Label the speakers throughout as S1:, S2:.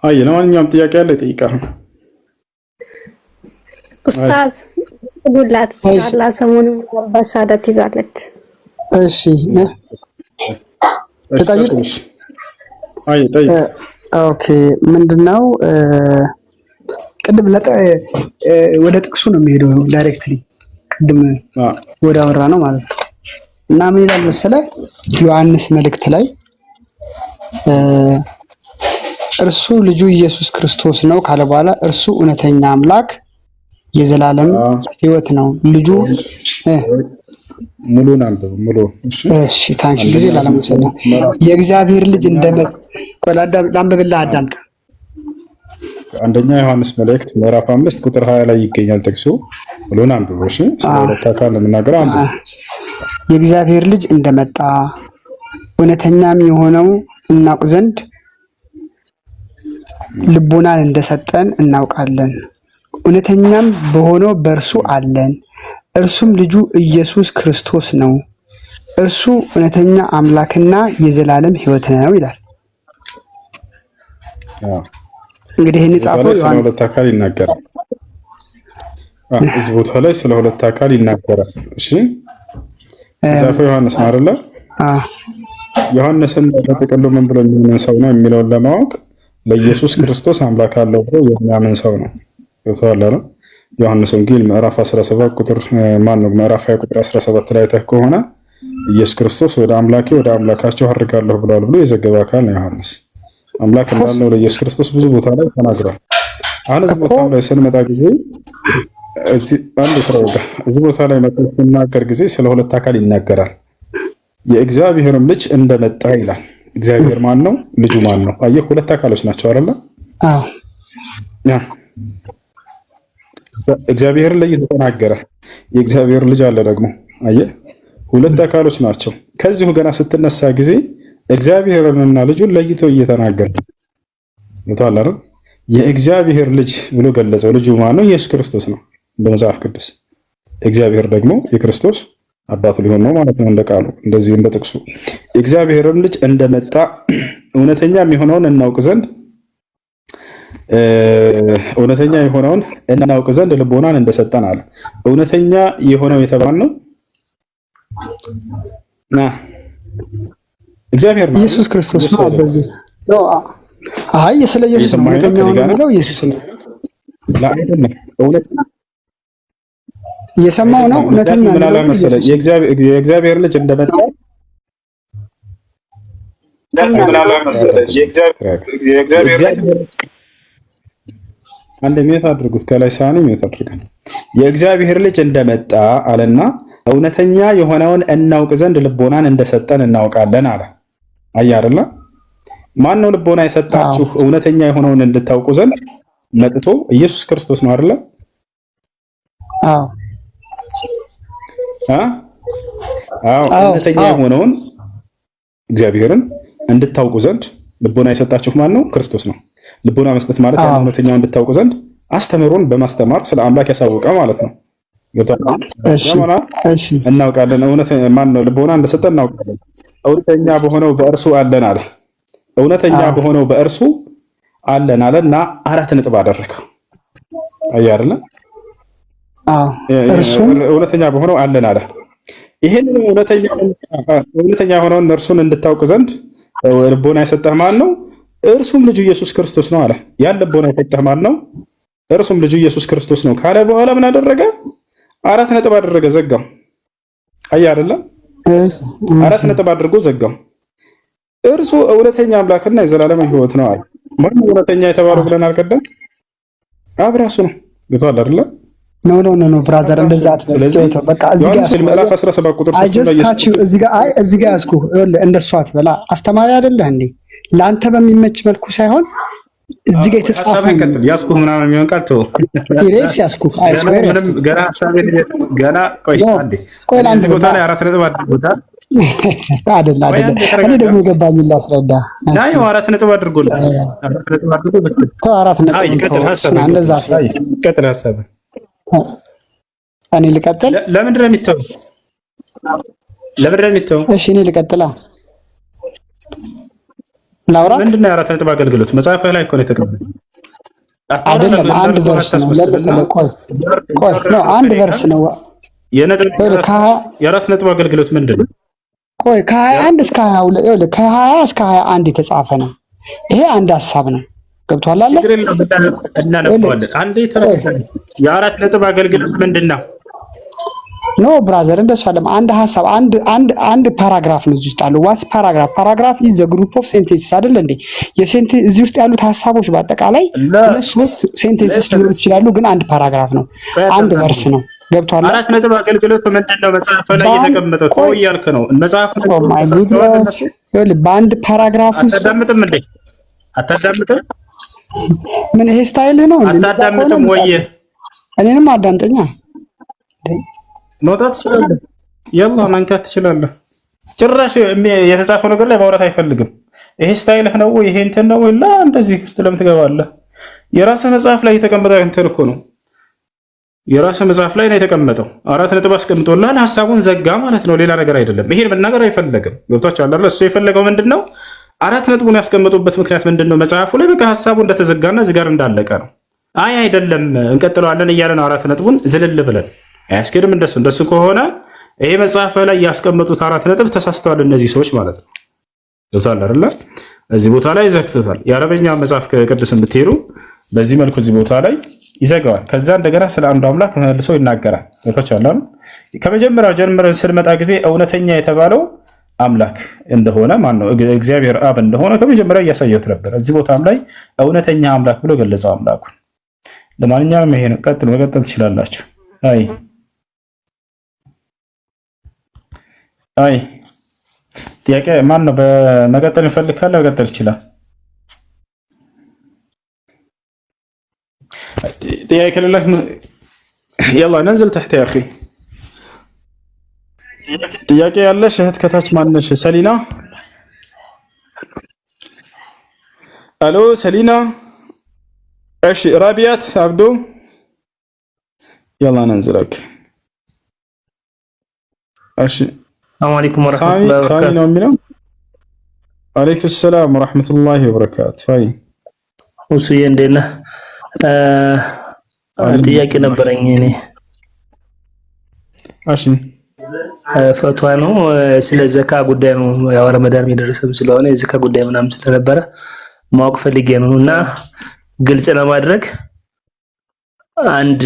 S1: አይ ለማንኛውም ጥያቄ ያለ ጠይቃ
S2: ኡስታዝ ጉላት ኢንሻአላህ ሰሞኑን በሻዳት ይዛለች።
S1: እሺ ተጠይቅሽ። አይ ጠይቅ።
S3: ኦኬ ምንድነው ቅድም ወደ ጥቅሱ ነው የሚሄደው ዳይሬክትሊ ቅድም ወደ አወራ ነው ማለት ነው። እና ምን ይላል መሰለህ ዮሐንስ መልእክት ላይ እርሱ ልጁ ኢየሱስ ክርስቶስ ነው ካለ በኋላ እርሱ እውነተኛ አምላክ የዘላለም ሕይወት ነው ልጁ
S1: ሙሉን አንብብ ሙሉ።
S3: እሺ ታንኪ ጊዜ ላለመሰለ የእግዚአብሔር ልጅ እንደመጣ ላንብብልህ አዳምጥ።
S1: አንደኛ ዮሐንስ መልእክት ምዕራፍ 5 ቁጥር 20 ላይ ይገኛል ጥቅሱ። ሙሉን አንብብ። እሺ ስለሁለት አካል ለምናገር አንብብ።
S3: የእግዚአብሔር ልጅ እንደመጣ እውነተኛም የሆነው እናውቅ ዘንድ ልቦናን እንደሰጠን እናውቃለን። እውነተኛም በሆነው በእርሱ አለን፣ እርሱም ልጁ ኢየሱስ ክርስቶስ ነው። እርሱ እውነተኛ አምላክና የዘላለም ሕይወት ነው ይላል። እንግዲህ ይህን ጻፈው
S1: ስለ ሁለት አካል ይናገራል። እዚህ ቦታ ላይ ስለ ሁለት አካል ይናገራል። እሺ ጻፈው ዮሐንስ ነው አይደለ? ዮሐንስን በጥቅሉ ምን ብሎ የሚያምን ሰው ነው የሚለውን ለማወቅ ለኢየሱስ ክርስቶስ አምላክ አለው ብሎ የሚያምን ሰው ነው። ይወጣል አይደል? ዮሐንስ ወንጌል ምዕራፍ 17 ቁጥር ምዕራፍ 20 ቁጥር 17 ላይ ተህ ከሆነ ኢየሱስ ክርስቶስ ወደ አምላኬ ወደ አምላካቸው አድርጋለሁ ብሏል ብሎ የዘገበ አካል ነው ዮሐንስ። አምላክ እንዳለው ለኢየሱስ ክርስቶስ ብዙ ቦታ ላይ ተናግሯል። አሁን እዚህ ቦታ ላይ ስንመጣ ጊዜ እዚህ ቦታ ላይ መጥቶ ሲናገር ጊዜ ስለ ሁለት አካል ይናገራል። የእግዚአብሔርም ልጅ እንደመጣ ይላል። እግዚአብሔር ማን ነው? ልጁ ማን ነው? አየህ ሁለት አካሎች ናቸው አይደለ?
S3: አዎ
S1: እግዚአብሔር ላይ የተናገረ የእግዚአብሔር ልጅ አለ ደግሞ። አየህ ሁለት አካሎች ናቸው። ከዚሁ ገና ስትነሳ ጊዜ እግዚአብሔርንና ልጁን ለይቶ እየተናገረ ይታል አይደል? የእግዚአብሔር ልጅ ብሎ ገለጸው። ልጁ ማን ነው? ኢየሱስ ክርስቶስ ነው በመጽሐፍ ቅዱስ። እግዚአብሔር ደግሞ የክርስቶስ አባቱ ሊሆን ነው ማለት ነው እንደ ቃሉ፣ እንደዚህ እንደ ጥቅሱ የእግዚአብሔርም ልጅ እንደመጣ እውነተኛ የሆነውን እናውቅ ዘንድ ልቦናን እንደሰጠን አለ። እውነተኛ የሆነው የተባለው እግዚአብሔር ነው
S3: ኢየሱስ ክርስቶስ ነው። በዚህ ነው አይ ስለ ኢየሱስ እውነተኛው ነው ኢየሱስ ነው።
S1: ለአይደለም እውነተኛ
S3: የሰማው ነው እውነተኛ ነው
S1: መሰለህ። የእግዚአብሔር ልጅ እንደመጣ አንድ ሜት አድርጉት ከላይ ሳኒ ሜት አድርገን የእግዚአብሔር ልጅ እንደመጣ አለና እውነተኛ የሆነውን እናውቅ ዘንድ ልቦናን እንደሰጠን እናውቃለን አለ። አያ አይደለ? ማን ነው ልቦና የሰጣችሁ እውነተኛ የሆነውን እንድታውቁ ዘንድ መጥቶ ኢየሱስ ክርስቶስ ነው አይደለ?
S3: አዎ
S1: እውነተኛ የሆነውን እግዚአብሔርን እንድታውቁ ዘንድ ልቦና የሰጣችሁ ማን ነው? ክርስቶስ ነው። ልቦና መስጠት ማለት ያን እውነተኛውን እንድታውቁ ዘንድ አስተምሮን በማስተማር ስለ አምላክ ያሳወቀ ማለት ነው።
S3: እሺ
S1: እናውቃለን። ማን ነው ልቦና እንደሰጠን እናውቃለን። እውነተኛ በሆነው በእርሱ አለን አለ። እውነተኛ በሆነው በእርሱ አለን አለና 4 ነጥብ አደረገው። አያ አይደለ? እውነተኛ በሆነው አለን አለ። ይሄን እውነተኛ የሆነውን እርሱን እንድታውቅ ዘንድ ልቦና የሰጠህ ማን ነው? እርሱም ልጁ ኢየሱስ ክርስቶስ ነው አለ። ያን ልቦና የሰጠህ ማን ነው? እርሱም ልጁ ኢየሱስ ክርስቶስ ነው ካለ በኋላ ምን አደረገ? 4 ነጥብ አደረገ፣ ዘጋው። አያ አይደለ? 4 ነጥብ አድርጎ ዘጋው። እርሱ እውነተኛ አምላክና የዘላለም ሕይወት ነው አለ። ማን እውነተኛ የተባለው ብለን አልቀደም? አብ ራሱ ነው። ገብቶሃል አይደለ?
S3: ኖ ብራዘር እንደዛ አትበል። በቃ እዚህ ጋር
S1: ምዕራፍ 17 ቁጥር 3
S3: እዚህ ጋር ያዝኩህ። እንደሷ አትበላ። አስተማሪ አይደለህ እንዴ? ለአንተ በሚመች መልኩ ሳይሆን እዚህ ጋር የተጻፈው
S1: ያዝኩህ ምናምን የሚሆን ቃል ተው።
S3: ኢሬስ ያዝኩህ። አይስዌር
S1: ገና ሐሳቤን ገና ቆይ አንዴ እዚህ ቦታ ላይ 4 ነጥብ አድርጎታል።
S3: አይደለ እኔ ደግሞ የገባኝን ላስረዳ።
S1: ናይ 4 ነጥብ አድርጎላል። 4 ነጥብ አድርጎ
S3: ተው 4 ነጥብ
S1: ይቀጥል ሐሳብ
S3: እንደዛ
S1: ይቀጥል ሐሳብ
S3: እኔ ልቀጥል።
S1: ለምንድን ነው የሚተው?
S3: እሺ እኔ ልቀጥላ። ላውራ
S1: ምንድነው የአራት ነጥብ አገልግሎት? መጽሐፍህ ላይ እኮ ነው የተቀመጠው።
S3: አይደለም አንድ ቨርስ ነው። ለምሳሌ ቆይ ነው አንድ ቨርስ ነው።
S1: የአራት ነጥብ አገልግሎት ምንድነው?
S3: ቆይ ከ21 እስከ 22 ይኸውልህ ከ20 እስከ 21 የተጻፈ ነው። ይሄ አንድ ሐሳብ ነው። ገብቶሃል አይደል?
S1: እናነባዋለን። አንዴ የአራት ነጥብ አገልግሎት ምንድነው?
S3: ኖ ብራዘር እንደሱ አይደለም። አንድ ሐሳብ አንድ ፓራግራፍ ነው እዚህ ውስጥ አለው። ዋስ ፓራግራፍ ኢዝ ዘ ግሩፕ ኦፍ ሴንቴንስስ አይደል እንዴ? የሴንቴንስ እዚህ ውስጥ ያሉት ሐሳቦች በአጠቃላይ ሁለት ሶስት ሴንቴንስስ ሊሆኑ ይችላሉ፣ ግን አንድ ፓራግራፍ ነው። አንድ ቨርስ ነው። ገብቷል።
S1: አራት ነጥብ አገልግሎት ምንድነው? መጽሐፍ ላይ የተቀመጠው ተው እያልክ ነው። መጽሐፍ ነው
S3: በአንድ ፓራግራፍ ውስጥ
S1: አታዳምጥም እንዴ? አታዳምጥም?
S3: ምን ይሄ ስታይል ነው እንዴ?
S1: አታዳምጥም ወይ?
S3: እኔንም አዳምጠኛ
S1: መውጣት ትችላለህ። ያላ መንካት ትችላለህ። ጭራሽ የተጻፈው ነገር ላይ ማውራት አይፈልግም። ይሄ ስታይልህ ነው ወይ? ይሄ እንትን ነው ወይ? እንደዚህ ውስጥ ለምን ትገባለህ? የራስህ መጽሐፍ ላይ የተቀመጠ እንትን እኮ ነው። የራስህ መጽሐፍ ላይ ነው የተቀመጠው። አራት ነጥብ አስቀምጦልሃል። ሐሳቡን ዘጋ ማለት ነው። ሌላ ነገር አይደለም። ይሄን መናገር አይፈልግም። ገብቷችኋል አይደል? እሱ የፈለገው ምንድነው? አራት ነጥቡን ያስቀመጡበት ምክንያት ምንድነው? መጽሐፉ ላይ በቃ ሐሳቡ እንደተዘጋና እዚህ ጋር እንዳለቀ ነው። አይ አይደለም እንቀጥለዋለን እያለ ነው። አራት ነጥቡን ዝልል ብለን አያስኬድም። እንደሱ ከሆነ ይሄ መጽሐፍ ላይ ያስቀመጡት አራት ነጥብ ተሳስተዋል እነዚህ ሰዎች ማለት ነው። ገብቷል አይደል? እዚህ ቦታ ላይ ዘግቶታል። የአረበኛ መጽሐፍ ቅዱስ ብትሄዱ በዚህ መልኩ እዚህ ቦታ ላይ ይዘጋዋል። ከዛ እንደገና ስለ አንዱ አምላክ መልሶ ይናገራል። ገብቷችኋል አይደል? ከመጀመሪያው ጀምረን ስንመጣ ጊዜ እውነተኛ የተባለው አምላክ እንደሆነ ማነው? እግዚአብሔር አብ እንደሆነ ከመጀመሪያው እያሳየሁት ነበር። እዚህ ቦታም ላይ እውነተኛ አምላክ ብሎ ገለጸው አምላኩን። ለማንኛውም ይሄ ነው። መቀጠል ትችላላችሁ። አይ ጥያቄ ማን ነው? በመቀጠል ይፈልግ ካለ መቀጠል ይችላል። ጥያቄ ከሌለህ يلا ننزل تحت يا اخي። ጥያቄ ያለሽ እህት ከታች ማነሽ? ሰሊና አሎ ሰሊና። እሺ ራቢያት አብዱ يلا ننزلك። እሺ
S4: السلام عليكم ورحمة الله وبركاته.
S1: عليكم السلام ورحمة الله وبركاته. هاي
S4: وسوي عندنا ጥያቄ ነበረኝ እኔ።
S1: እሺ
S4: ፈቷ ነው ስለ ዘካ ጉዳይ ነው። ያው ረመዳን የሚደርሰም ስለሆነ የዘካ ጉዳይ ምናምን ስለነበረ ማወቅ ፈልጌ ነውና ግልጽ ለማድረግ አንድ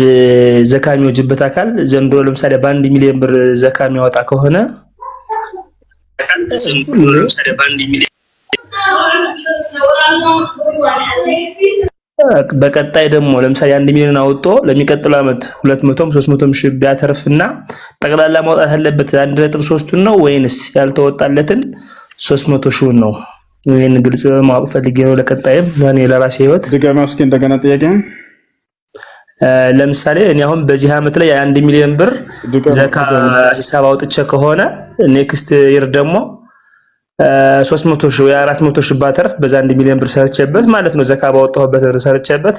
S4: ዘካ የሚወጅበት አካል ዘንድሮ ለምሳሌ በ1 ሚሊዮን ብር ዘካ የሚያወጣ ከሆነ በቀጣይ ደግሞ ለምሳሌ 1 ሚሊዮን አውጥቶ ለሚቀጥለው አመት 200 300 ሺህ ቢያተርፍና ጠቅላላ ማውጣት ያለበት 1.3 ነው ወይንስ ያልተወጣለትን 300 ሺህ ነው? ይሄን ግልጽ ማወቅ ፈልጌ ነው። ለቀጣይም ለኔ ለራሴ ህይወት
S1: ድጋሚ እስኪ እንደገና ጥያቄ።
S4: ለምሳሌ እኔ አሁን በዚህ አመት ላይ 1 ሚሊዮን ብር ዘካ ሂሳብ አውጥቼ ከሆነ ኔክስት ይር ደግሞ 300 ሺህ ወይ 400 ሺህ ባተርፍ በዛ 1 ሚሊዮን ብር ሰርቼበት ማለት ነው። ዘካ ባወጣሁበት ሰርቼበት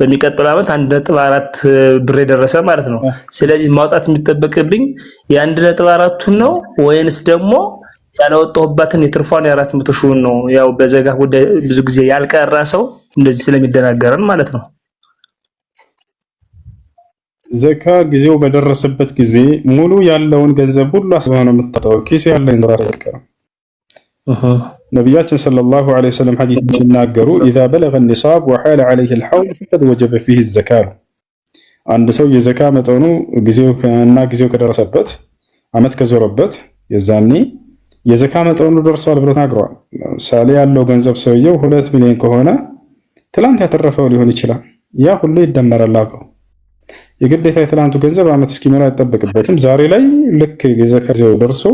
S4: በሚቀጥለው አመት 1.4 ብር የደረሰ ማለት ነው። ስለዚህ ማውጣት የሚጠበቅብኝ የ1.4 ነው ወይንስ ደግሞ ያላወጣሁበትን የትርፏን የ400 ሺህ ነው? ያው በዘካ ጉዳይ ብዙ ጊዜ ያልቀራ ሰው እንደዚህ ስለሚደናገረን ማለት ነው።
S1: ዘካ ጊዜው በደረሰበት ጊዜ ሙሉ ያለውን ገንዘብ ሁሉ አስበህ ነው የምታወጣው። ኪስ ያለኝ ዘራ አይቀርም። ነብያችን ሰለላሁ ዐለይሂ ወሰለም ሐዲስ ሲናገሩ اذا بلغ النصاب وحال عليه الحول فقد وجب فيه الزكاه። አንድ ሰው የዘካ መጠኑ ጊዜው ከደረሰበት አመት ከዞረበት የዛኔ የዘካ መጠኑ ደርሷል ብሎ ተናግሯል። ምሳሌ ያለው ገንዘብ ሰውየው 2 ሚሊዮን ከሆነ ትላንት ያተረፈው ሊሆን ይችላል። ያ ሁሉ ይደመራል አብሮ። የግዴታ የትላንቱ ገንዘብ አመት እስኪሞላ አይጠበቅበትም። ዛሬ ላይ ልክ የዘካ ጊዜው ደርሶ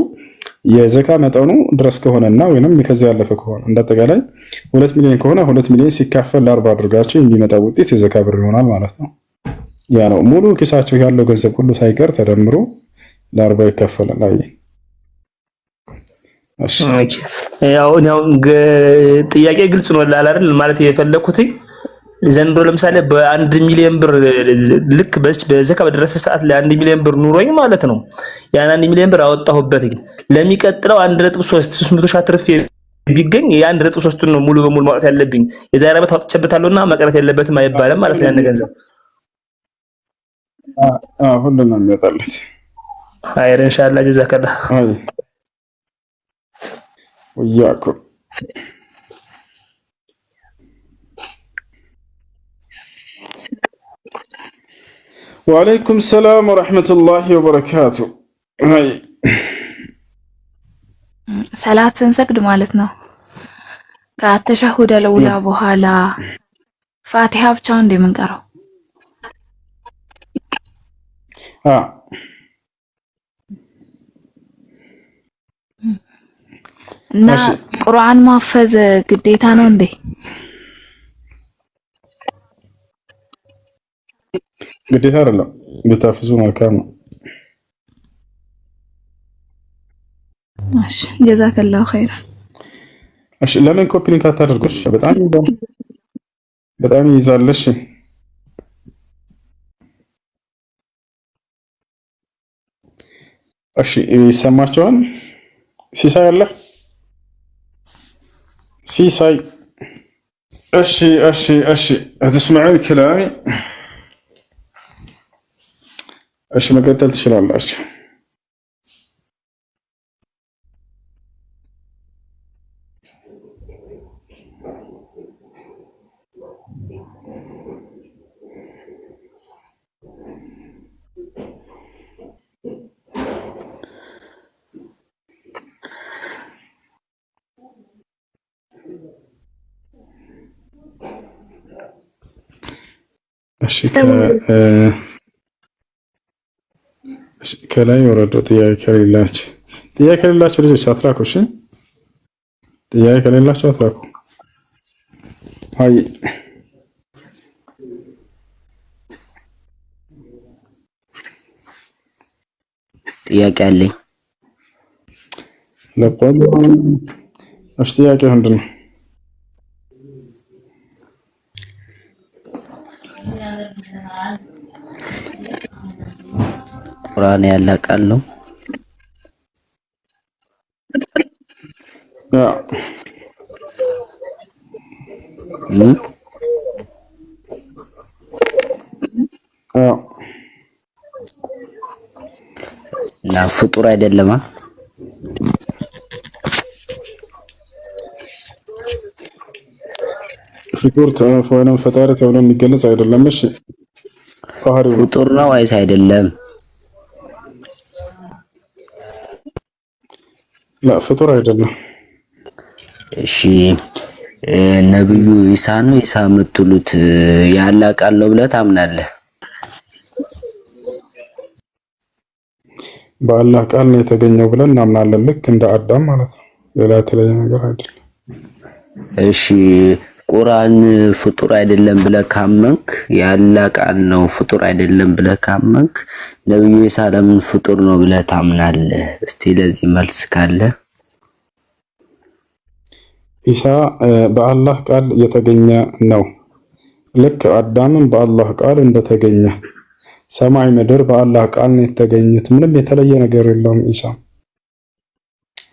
S1: የዘካ መጠኑ ድረስ ከሆነና ወይንም ከዚያ ያለፈ ከሆነ እንደተጋላይ 2 ሚሊዮን ከሆነ 2 ሚሊዮን ሲካፈል ለ40 አድርጋቸው የሚመጣው ውጤት የዘካ ብር ይሆናል ማለት ነው። ያ ነው ሙሉ ኪሳቸው ያለው ገንዘብ ሁሉ ሳይቀር ተደምሮ ለ40 ይከፈላል። አይ እሺ
S4: ያው ጥያቄ ግልጽ ነው አይደል? ማለት የፈለኩት ዘንድሮ ለምሳሌ በ1 ሚሊዮን ብር ልክ በዘካ በደረሰ ሰዓት ላይ 1 ሚሊዮን ብር ኑሮኝ ማለት ነው። ያን 1 ሚሊዮን ብር አወጣሁበት ለሚቀጥለው 1.3 300 ሺህ አትርፌ ቢገኝ የ1.3 ነው ሙሉ በሙሉ ማውጣት ያለብኝ። የዛሬ ዓመት አውጥቼበታለሁና መቅረት የለበትም አይባልም ማለት ነው። ያን ገንዘብ
S1: ሁሉም ነው የሚወጣለት።
S4: ኸይር ኢንሻአላህ ጀዛከላህ
S1: ወያኩም። ወአለይኩም ሰላም ወራህመቱላሂ ወበረካቱ።
S5: ሰላት ስንሰግድ ማለት ነው ከተሸሁደ ለውላ በኋላ ፋቲሃ ብቻውን እንደምንቀረው እና ቁርአን ማፈዝ ግዴታ ነው እንዴ?
S1: ግዴታ አይደለም፣ ብታፍዙ መልካም ነው።
S5: እሺ ጀዛከላሁ ኸይር።
S1: እሺ ለምን ኮፒ ሊንክ አታደርጉሽ? በጣም ይይዛለሽ። እሺ ይሰማቸዋል። ሲሳይ አለ ሲሳይ። እሺ هتسمعون كلامي؟ እሺ መቀጠል ትችላላችሁ። እሺ ከላይ ወረዶ ጥያቄ ከሌላችሁ ልጆች አትላኩ። እሺ ጥያቄ ከሌላችሁ አትላኩ። አይ
S6: ጥያቄ አለኝ።
S1: ለቆም እሺ ጥያቄ ምንድን ነው?
S6: ቁርአን ያለ ቃል ነው? እና ፍጡር አይደለም?
S1: ፍጡር ወይም ፈጣሪ ተብሎ የሚገለጽ አይደለም። እሺ
S6: ፍጡር ነው ወይስ አይደለም?
S1: لا ፍጡር አይደለም።
S6: እሺ ነብዩ ኢሳ ነው ኢሳ የምትሉት ያለ ቃል ነው ብለህ ታምናለህ?
S1: በአላህ ቃል ነው የተገኘው ብለን እናምናለን። ልክ እንደ አዳም ማለት ነው። ሌላ የተለየ ነገር አይደለም።
S6: እሺ ቁርአን ፍጡር አይደለም ብለህ ካመንክ ያለ ቃል ነው ፍጡር አይደለም ብለህ ካመንክ ነብዩ ኢሳ ለምን ፍጡር ነው ብለህ ታምናለህ? እስቲ ለዚህ መልስ ካለ።
S1: ኢሳ በአላህ ቃል የተገኘ ነው። ልክ አዳምም በአላህ ቃል እንደተገኘ ሰማይ ምድር በአላህ ቃል ነው የተገኙት። ምንም የተለየ ነገር የለውም። ኢሳ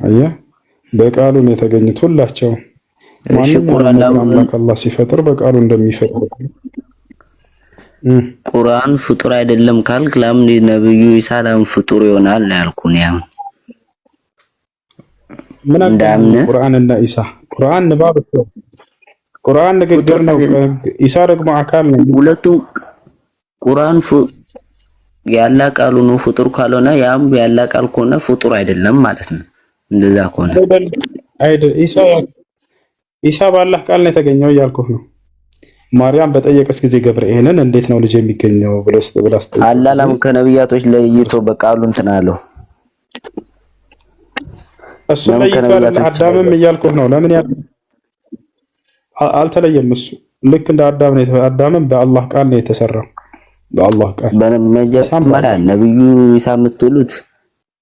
S1: አየህ በቃሉ ነው የተገኙት ሁላቸው። ማንኛውም አላህ ሲፈጥር በቃሉ እንደሚፈጥር
S6: ቁርአን ፍጡር አይደለም ካልክ ለምን ነብዩ ኢሳ ለምን ፍጡር ይሆናል ያልኩኝ? ያው
S1: ምን አዳምነ ቁርአን እና ኢሳ ቁርአን ንባብ ቁርአን ንግግር ነው። ኢሳ ደግሞ አካል ነው።
S6: ሁለቱ ቁርአን ያላ ቃሉ ነው። ፍጡር ካልሆነ ያም ያላ ቃል ከሆነ ፍጡር አይደለም ማለት ነው። እንደዛ ከሆነ
S1: አይደል ኢሳ በአላህ ቃል ነው የተገኘው እያልኩህ ነው። ማርያም በጠየቀች ጊዜ ገብርኤልን እንዴት ነው ልጅ የሚገኘው ብለስ
S6: አላላም ከነብያቶች ለይቶ በቃሉ እንትን አለው።
S1: እሱ ለይቷል። አዳምም እያልኩህ ነው። ለምን አልተለየም? እሱ ልክ እንደ አዳም ነው። አዳምም በአላህ ቃል ነው የተሰራው። በአላህ ቃል
S6: በመጀመሪያ ነብዩ ኢሳ የምትሉት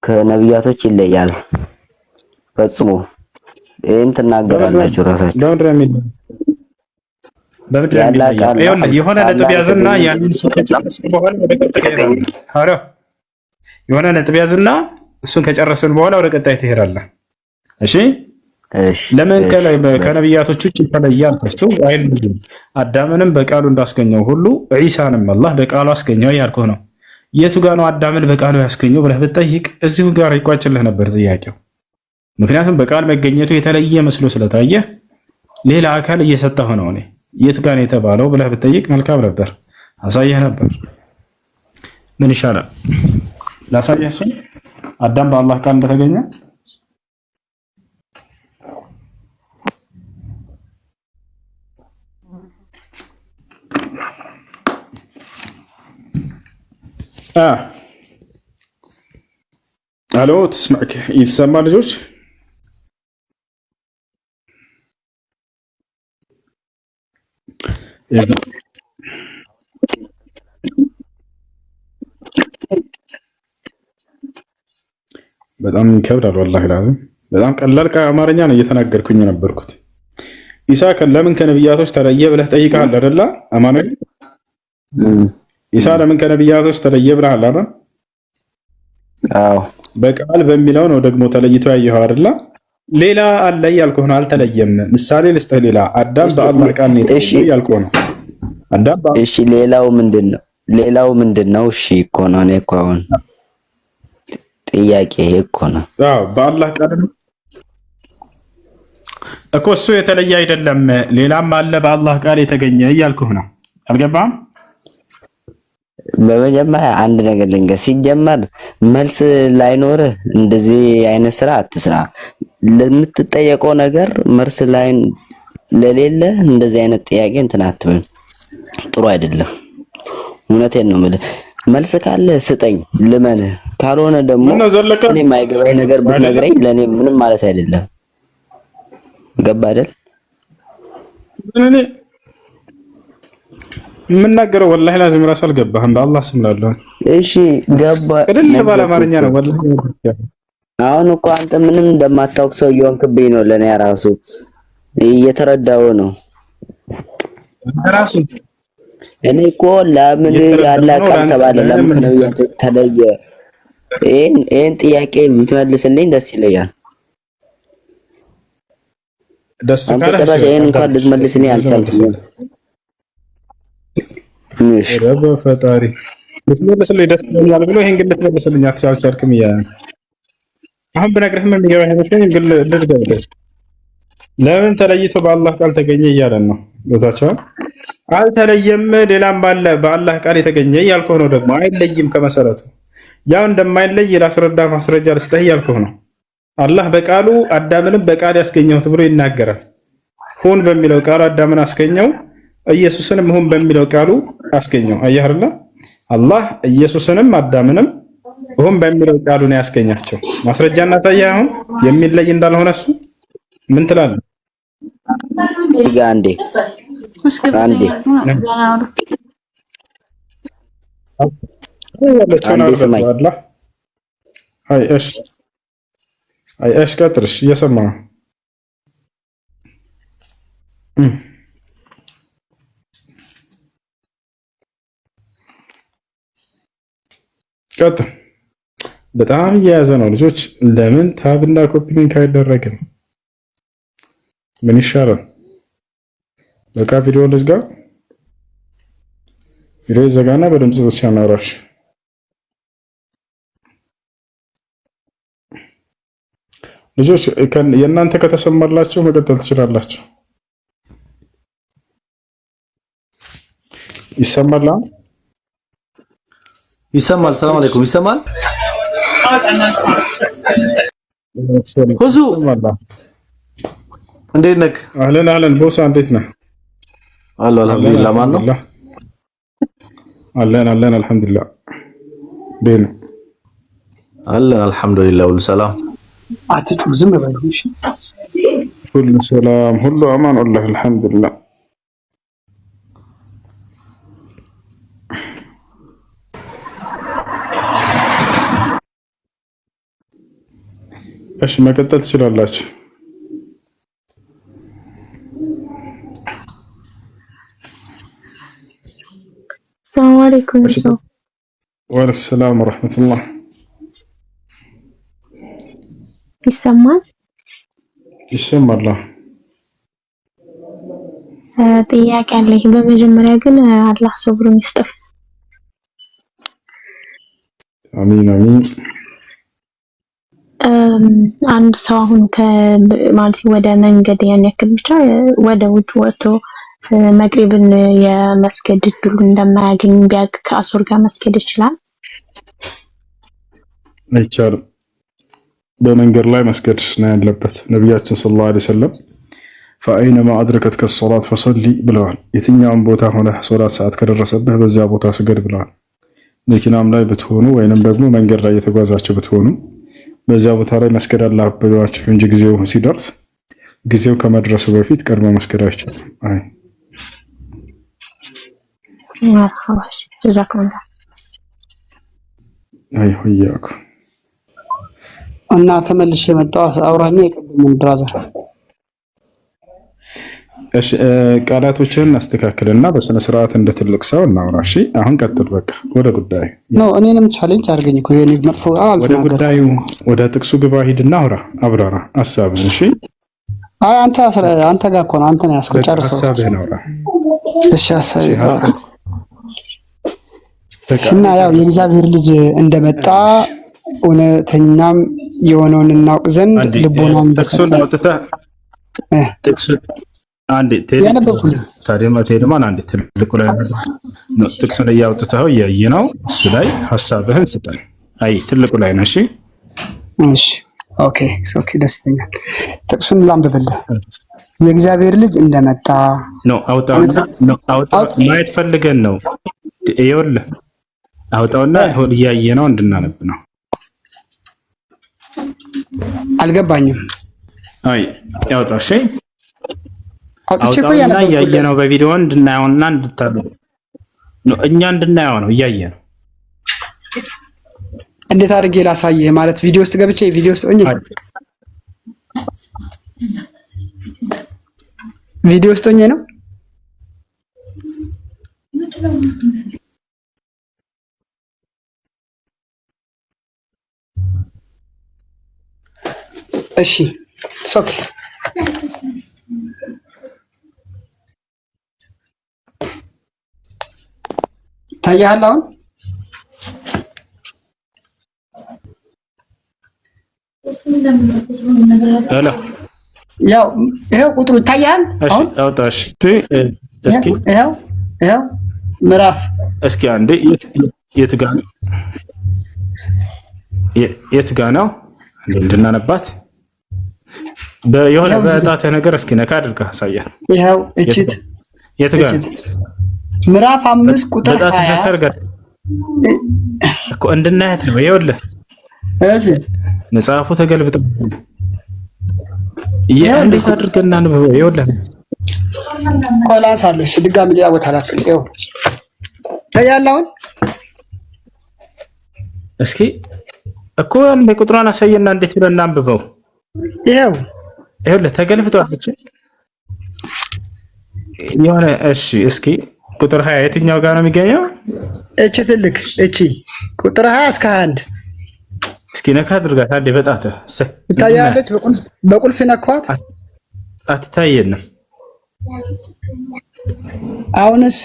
S6: ከነብያቶች ይለያል ፈጽሞ። ይሄን ተናገራላችሁ ራሳችሁ።
S1: የሆነ ነጥብ ያዝና ያንን እሱን ከጨረስን በኋላ ወደ ቀጣይ ትሄዳለህ። የሆነ ነጥብ ያዝና እሱን ከጨረስን በኋላ ወደ ቀጣይ ትሄዳለህ። እሺ
S6: እሺ
S1: ለምን ከነቢያቶች ውጭ ተለየ አልከሱ? አይልም። አዳምንም በቃሉ እንዳስገኘው ሁሉ ዒሳንም አላህ በቃሉ አስገኘው ያልኩህ ነው። የቱ ጋር ነው አዳምን በቃሉ ያስገኘው ብለህ ብትጠይቅ እዚሁ ጋር ይቋጭልህ ነበር ጥያቄው። ምክንያቱም በቃል መገኘቱ የተለየ መስሎ ስለታየ ሌላ አካል እየሰጠህ ነው። እኔ የቱ ጋር ነው የተባለው ብለህ ብትጠይቅ መልካም ነበር፣ አሳየህ ነበር። ምን ይሻላል? ላሳየህ እሱን አዳም በአላህ ቃል እንደተገኘ አሎ ትስማዕክ ይተሰማ ልጆች በጣም ይከብዳል። ወላሂ ላዚም በጣም ቀላል አማርኛ ነው እየተናገርኩኝ የነበርኩት። ኢሳ ለምን ከነቢያቶች ተለየ ብለህ ጠይቀሃል አይደለ? አማኑኤል ኢሳ ለምን ከነቢያቶች ተለየ ብለሃል አይደል?
S6: አዎ
S1: በቃል በሚለው ነው ደግሞ ተለይቶ ያየኸው አይደለ? ሌላ አለ ያልኩህ ነው። አልተለየም። ምሳሌ ልስጥህ። ሌላ አዳም በአላህ ቃል ነው የተለየ ያልኩህ ነው። አዳም
S6: እሺ፣ ሌላው ምንድነው? ሌላው ምንድነው? እሺ እኮ ነው። እኔ እኮ አሁን ጥያቄ እኮ ነው።
S1: አዎ በአላህ ቃል እኮ እሱ የተለየ አይደለም። ሌላም አለ በአላህ ቃል የተገኘ እያልኩህ ነው። አልገባህም?
S6: በመጀመሪያ አንድ ነገር ልንገር። ሲጀመር መልስ ላይኖርህ እንደዚህ አይነት ስራ አትስራ። ለምትጠየቀው ነገር መልስ ላይ ለሌለ እንደዚህ አይነት ጥያቄ እንትን አትበል። ጥሩ አይደለም። እውነቴን ነው የምልህ። መልስ ካለ ስጠኝ ልመንህ፣ ካልሆነ ደግሞ እኔ የማይገባኝ ነገር ብትነግረኝ ለኔ ምንም ማለት አይደለም። ገባ አይደል? የምናገረው ወላሂ ላዚም ራሱ አልገባህም። በአላህ ስም ላለሁ እሺ ገባ
S1: አይደል? ባለ አማርኛ ነው ወላሂ።
S6: አሁን እኮ አንተ ምንም እንደማታውቅ ሰው እየሆንክብኝ ነው። ለኔ ራሱ እየተረዳው ነው
S1: ራሱ።
S6: እኔ እኮ ለምን ያለ ቃል ተባለ? ለምን ከነብያት ተለየ? ይሄን ጥያቄ ብትመልስልኝ ደስ ይለኛል።
S1: ደስ ካለህ
S6: ይሄን እንኳን ልትመልስልኝ አልቻልኩም። እሺ
S1: ረብ ፈጣሪ ልትመልስልኝ ደስ ይለኛል ብሎ ይሄን ግን ልትመልስልኝ አልቻልክም እያለ አሁን ብነግርህም የሚገባህ አይመስለኝም። ግን ልድገምልህ። ለምን ተለይቶ በአላህ ቃል ተገኘ እያለን ነው። ገብታችኋል? አልተለየም። ሌላም ባለ በአላህ ቃል የተገኘ እያልኩህ ነው። ደግሞ አይለይም ከመሰረቱ። ያው እንደማይለይ ላስረዳ ማስረጃ ልስጥህ እያልኩህ ነው። አላህ በቃሉ አዳምንም በቃል ያስገኘሁት ብሎ ይናገራል። ሁን በሚለው ቃሉ አዳምን አስገኘው፣ ኢየሱስንም ሁን በሚለው ቃሉ አስገኘው። አየህ አይደል? አላህ ኢየሱስንም አዳምንም ሁን በሚለው ቃሉ ነው ያስገኛቸው። ማስረጃ እናታየህ። አሁን የሚለይ እንዳልሆነ እሱ ምን ትላለህ?
S6: አንዴ ስማኝ። እሺ ቀጥልሽ። እየሰማሁ ቀጥል። በጣም እየያዘ ነው ልጆች። ለምን ታብና ኮፒ ሊንክ አይደረግም? ምን ይሻላል? በቃ ቪዲዮ ልዝጋ። ቪዲዮ ይዘጋና በድምጽ ብቻ እናውራሽ። ልጆች የእናንተ ከተሰማላችሁ መቀጠል ትችላላችሁ። ይሰማል?
S7: ይሰማል። ሰላም አለይኩም። ይሰማል? ሁዙ እንዴት ነህ?
S1: አህለን አህለን። ቦሳ እንዴት ነህ?
S7: አሎ አልሐምዱሊላህ። ማን ነው?
S1: አለን አለን አልሐምዱሊላህ። እንዴት ነህ?
S7: አለን አልሐምዱሊላህ። ሁሉ ሰላም።
S3: አትጩ፣ ዝም በሉ እሺ።
S1: ሁሉ ሰላም፣ ሁሉ አማን ወላሂ አልሐምዱሊላህ። እሺ መቀጠል ትችላላችሁ።
S2: ሰላም አለይኩም።
S1: ወአለይኩም ሰላም ወራህመቱላህ።
S2: ይሰማል?
S1: ይሰማል።
S2: ጥያቄ አለኝ። በመጀመሪያ ግን አላህ ሶብሩን ይስጥህ።
S1: አሚን አሚን።
S2: አንድ ሰው አሁን ማለት ወደ መንገድ ያን ያክል ብቻ ወደ ውጭ ወጥቶ መግሪብን የመስገድ እድሉ እንደማያገኝ ቢያውቅ ከአሱር ጋር መስገድ ይችላል?
S1: አይቻልም። በመንገድ ላይ መስገድ ነው ያለበት። ነቢያችን ሰለላሁ ዐለይሂ ወሰለም ፈአይነማ አድረከትከ ሰላት ፈሰሊ ብለዋል። የትኛውም ቦታ ሆነ ሶላት ሰዓት ከደረሰብህ በዛ ቦታ ስገድ ብለዋል። መኪናም ላይ ብትሆኑ ወይንም ደግሞ መንገድ ላይ የተጓዛችሁ ብትሆኑ በዛ ቦታ ላይ መስገድ አለባችሁ እንጂ ጊዜው ሲደርስ ጊዜው ከመድረሱ በፊት ቀድሞ መስገድ አይቻልም። አይ ሆያኩ
S3: እና ተመልሼ የመጣው አውራኛ የቀደመው ብራዘር።
S1: እሺ ቃላቶችን አስተካክልና በስነ ስርዓት እንደ ትልቅ ሰው እናውራ። እሺ አሁን ቀጥል። በቃ ወደ ጉዳዩ
S3: ነው። እኔንም ቻሌንጅ አድርገኝ እኮ የኔ መጥፎ
S1: ወደ ጉዳዩ ወደ ጥቅሱ ግባ። ሂድና አውራ፣ አብራራ ሐሳብህን። እሺ
S3: አይ አንተ ጋር እኮ ነው። አንተ ነው ያስከው። ጨርሰው
S1: ሐሳብህን አውራ።
S3: እሺ ሐሳብህን እና ያው የእግዚአብሔር ልጅ እንደመጣ እውነተኛም የሆነውን እናውቅ ዘንድ ልቦናን
S1: እንደሰጠን ጥቅሱን አንዴ ቴሌማን አንዴ ትልቁ ላይ ነው ጥቅሱን እያወጣው ያየነው እሱ ላይ ሐሳብህን ስጠን። አይ ትልቁ ላይ ነው። እሺ
S3: ኦኬ ደስ ይለኛል። ጥቅሱን ላንብብልህ። የእግዚአብሔር ልጅ እንደመጣ
S1: ነው አውጣው ማየት ፈልገን ነው። ይኸውልህ አውጣውና እያየነው እንድናነብ ነው።
S3: አልገባኝም።
S1: አይ ያውጣው። እሺ
S3: አውጣውና
S1: እያየነው በቪዲዮ እንድናየውና እንድታሉ ነው። እኛ እንድናየው ነው እያየነው።
S3: እንዴት አድርጌ ላሳየህ? ማለት ቪዲዮ ውስጥ ገብቼ ቪዲዮ ውስጥ ሆኜ ነው። እሺ ኦኬ ታያለህ አሁን?
S1: ሄሎ
S3: ያው ይሄው ቁጥሩ ይታያል አሁን?
S1: አውጣሽ እስኪ
S3: ይሄው ምዕራፍ
S1: እስኪ አንዴ የት ጋ ነው እንድናነባት የሆነ በጣትህ ነገር እስኪ ነካ አድርገህ አሳየን።
S3: ይሄው እቺት
S1: የት ጋ ነው?
S3: ምዕራፍ 5 ቁጥር 20
S1: እኮ እንድናያት ነው። ይኸውልህ
S3: እዚህ
S1: መጽሐፉ ተገልብጦ እንዴት አድርገን እናንብበው? ይኸውልህ
S3: ቆላሳለሽ ድጋሚ ሌላ ቦታ ላይ ይኸው ታያለህ አሁን?
S1: እስኪ እኮ አንዴ ቁጥሯን አሳየና እንዴት ብለን እናንብበው? ይኸውልህ ተገልብጧል። የሆነ እሺ እስኪ ቁጥር 20 የትኛው ጋር ነው የሚገኘው?
S3: እቺ ትልቅ እቺ ቁጥር 20 እስከ 21
S1: እስኪ ነካ አድርጋት አንዴ በጣትህ
S3: ትታያለች። በቁልፍ ነካት
S1: አትታየንም።
S3: አሁንስ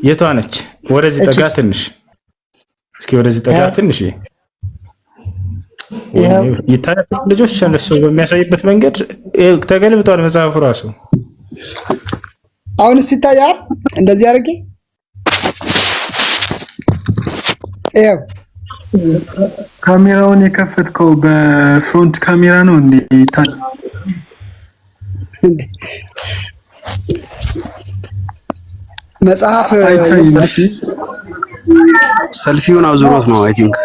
S1: የቷ ነች? ወደዚህ ጠጋ ትንሽ እስኪ ወደዚህ ጠጋ ትንሽ ይታያል። ልጆች እነሱ በሚያሳይበት መንገድ ተገልብጧል መጽሐፉ ራሱ።
S3: አሁንስ ይታያል። እንደዚህ አድርጌ ይኸው
S8: ካሜራውን የከፈትከው በፍሮንት ካሜራ ነው እንዴ?
S3: መጽሐፍ
S8: አይታይም። እሺ
S9: ሰልፊውን አዙሮት ነው አይ ቲንክ።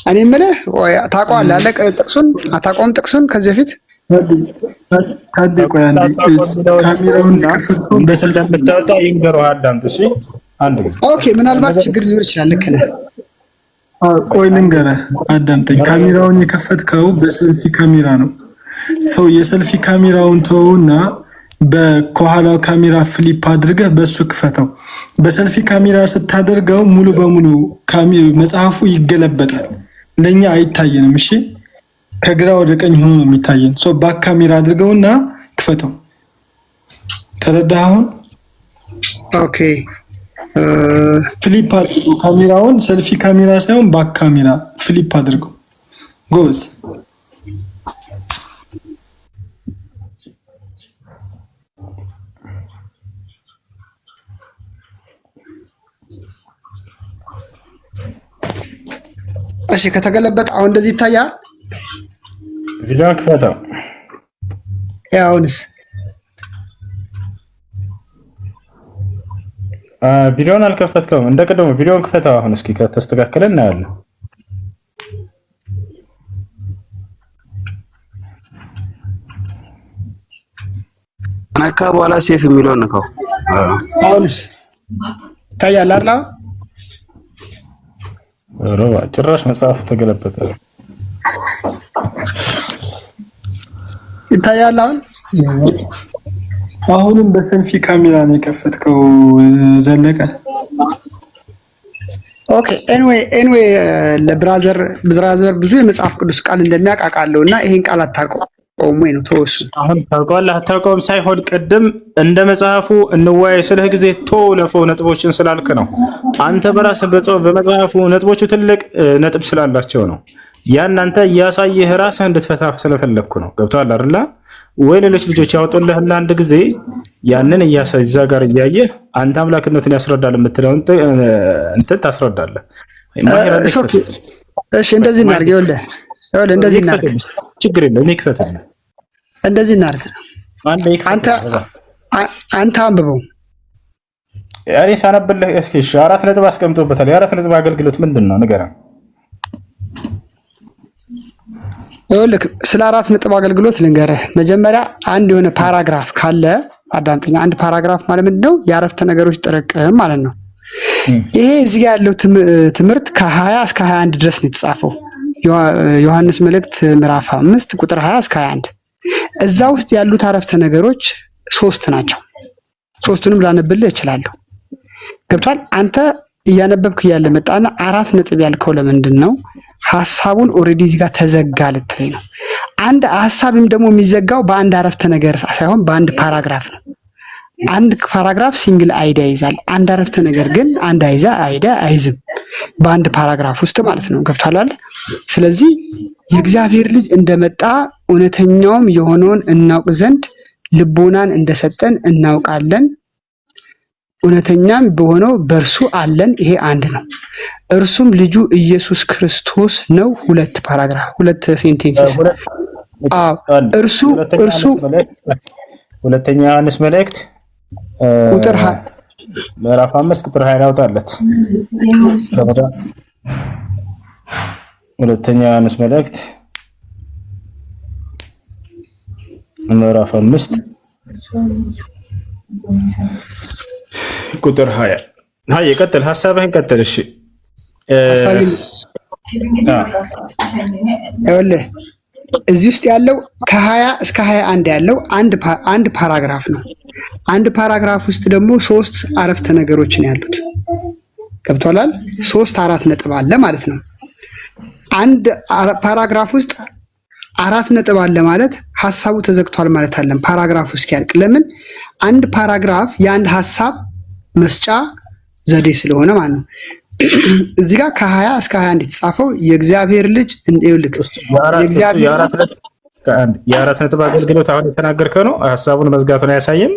S3: እኔ የምልህ ታውቀዋለህ አለ ጥቅሱን አታውቀውም? ጥቅሱን ከዚህ በፊት
S8: ታዲያ ቆይ አንዴ ካሜራውን የከፈትከው
S1: በሰልፍ ብታወጣ ይንገረው አዳምጥ። እሺ አንድ ጊዜ
S3: ኦኬ። ምናልባት ችግር ሊኖር ይችላል። ልክ ነህ።
S8: ቆይ ልንገርህ አዳምጠኝ። ካሜራውን የከፈትከው በሰልፊ ካሜራ ነው። ሰው የሰልፊ ካሜራውን ተውና በከኋላው ካሜራ ፍሊፕ አድርገህ በሱ ክፈተው። በሰልፊ ካሜራ ስታደርገው ሙሉ በሙሉ መጽሐፉ ይገለበጣል፣ ለኛ አይታየንም። እሺ ከግራ ወደ ቀኝ ሆኖ ነው የሚታየን። ባክ ካሜራ አድርገውና ክፈተው። ተረዳህ አሁን?
S3: ኦኬ
S8: ፍሊፕ አድርገው ካሜራውን። ሰልፊ ካሜራ ሳይሆን ባክ ካሜራ ፍሊፕ አድርገው። ጎበዝ።
S3: እሺ ከተገለበጠ አሁን እንደዚህ ይታያል።
S1: ቪዲዮ ክፈተው።
S3: አሁንስ
S1: ቪዲዮን አልከፈትከውም። እንደቀደሙ ቪዲዮን ክፈተው። አሁን እስኪ ከተስተካከለ እናያለን።
S9: ነካ በኋላ ሴፍ የሚለውን ነካው።
S3: አሁንስ ይታያል አይደል?
S1: ሮባ ጭራሽ መጽሐፉ ተገለበጠ።
S3: ይታያል አሁን?
S8: አሁንም በሰልፊ ካሜራ ነው የከፈትከው ዘለቀ።
S3: ኦኬ ኤኒዌይ ለብራዘር ብዙ የመጽሐፍ ቅዱስ ቃል እንደሚያውቃቃለው እና ይሄን ቃል አታውቀውም ወይ ነው ተወስ?
S1: አሁን ታውቀዋለህ አታውቀውም ሳይሆን ቅድም እንደ መጽሐፉ እንወያይ ስለህ ጊዜ ለፈው ነጥቦችን ስላልክ ነው። አንተ በራስህ በመጽሐፉ ነጥቦቹ ትልቅ ነጥብ ስላላቸው ነው። ያን አንተ እያሳየህ ራስህ እንድትፈታ ስለፈለግኩ ነው። ገብቶሃል አይደል? ወይ ሌሎች ልጆች ያወጡልህና አንድ ጊዜ ያንን እዛ ጋር እያየህ አንተ አምላክነትን ያስረዳል የምትለው እንትን ታስረዳለህ።
S3: እሺ እንደዚህ እናድርግ። ይኸውልህ እንደዚህ እናድርግ።
S1: ችግር የለም እኔ ክፈትልህ።
S3: እንደዚህ እናድርግ። አንተ አንብበው።
S1: እኔ ሳነብልህ እስኪ 4 ነጥብ አስቀምጦበታል። የ4 ነጥብ አገልግሎት ምንድን ነው ንገረን።
S3: ይኸውልህ ስለ 4 ነጥብ አገልግሎት ልንገርህ። መጀመሪያ አንድ የሆነ ፓራግራፍ ካለ አዳምጠኛ። አንድ ፓራግራፍ ማለት ምንድነው? የአረፍተ ነገሮች ጥርቅም ማለት ነው። ይሄ እዚህ ጋር ያለው ትምህርት ከ20 እስከ 21 ድረስ ነው የተጻፈው። ዮሐንስ መልእክት ምዕራፍ 5 ቁጥር 20 እስከ 21። እዛ ውስጥ ያሉት አረፍተ ነገሮች 3 ናቸው። 3ቱንም ላነብልህ እችላለሁ። ገብቷል? አንተ እያነበብክ እያለ መጣና 4 ነጥብ ያልከው ለምንድን ነው? ሐሳቡን ኦሬዲ እዚህ ጋር ተዘጋ ልትለኝ ነው። አንድ ሐሳብም ደግሞ የሚዘጋው በአንድ አረፍተ ነገር ሳይሆን በአንድ ፓራግራፍ ነው። አንድ ፓራግራፍ ሲንግል አይዲያ ይዛል። አንድ አረፍተ ነገር ግን አንድ አይዲያ አይዝም፣ በአንድ ፓራግራፍ ውስጥ ማለት ነው። ገብቷል? ስለዚህ የእግዚአብሔር ልጅ እንደመጣ እውነተኛውም የሆነውን እናውቅ ዘንድ ልቦናን እንደሰጠን እናውቃለን። እውነተኛም በሆነው በእርሱ አለን። ይሄ አንድ ነው። እርሱም ልጁ ኢየሱስ ክርስቶስ ነው። 2 ፓራግራፍ 2 ሴንቴንስስ። እርሱ
S1: ሁለተኛ ዮሐንስ መልእክት
S3: ቁጥር
S1: ምዕራፍ 5 ቁጥር 20 ያወጣለት። ሁለተኛ ዮሐንስ መልእክት ምዕራፍ 5 ቁጥር 20 ይቀጥል። ሐሳብህን ቀጥል። እሺ
S3: ይኸውልህ እዚህ ውስጥ ያለው ከ20 እስከ 21 ያለው አንድ ፓራግራፍ ነው። አንድ ፓራግራፍ ውስጥ ደግሞ 3 አረፍተ ነገሮች ነው ያሉት። ገብቶላል? 3 4 ነጥብ አለ ማለት ነው። አንድ ፓራግራፍ ውስጥ 4 ነጥብ አለ ማለት ሐሳቡ ተዘግቷል ማለት አይደለም። ፓራግራፉ እስኪያልቅ። ለምን? አንድ ፓራግራፍ የአንድ ሐሳብ መስጫ ዘዴ ስለሆነ ማለት ነው። እዚህ ጋር ከ20 እስከ 21 የተጻፈው የእግዚአብሔር ልጅ እንደይልክ
S1: የ4 ነጥብ አገልግሎት አሁን የተናገርከው ነው። ሐሳቡን መዝጋቱን አያሳይም።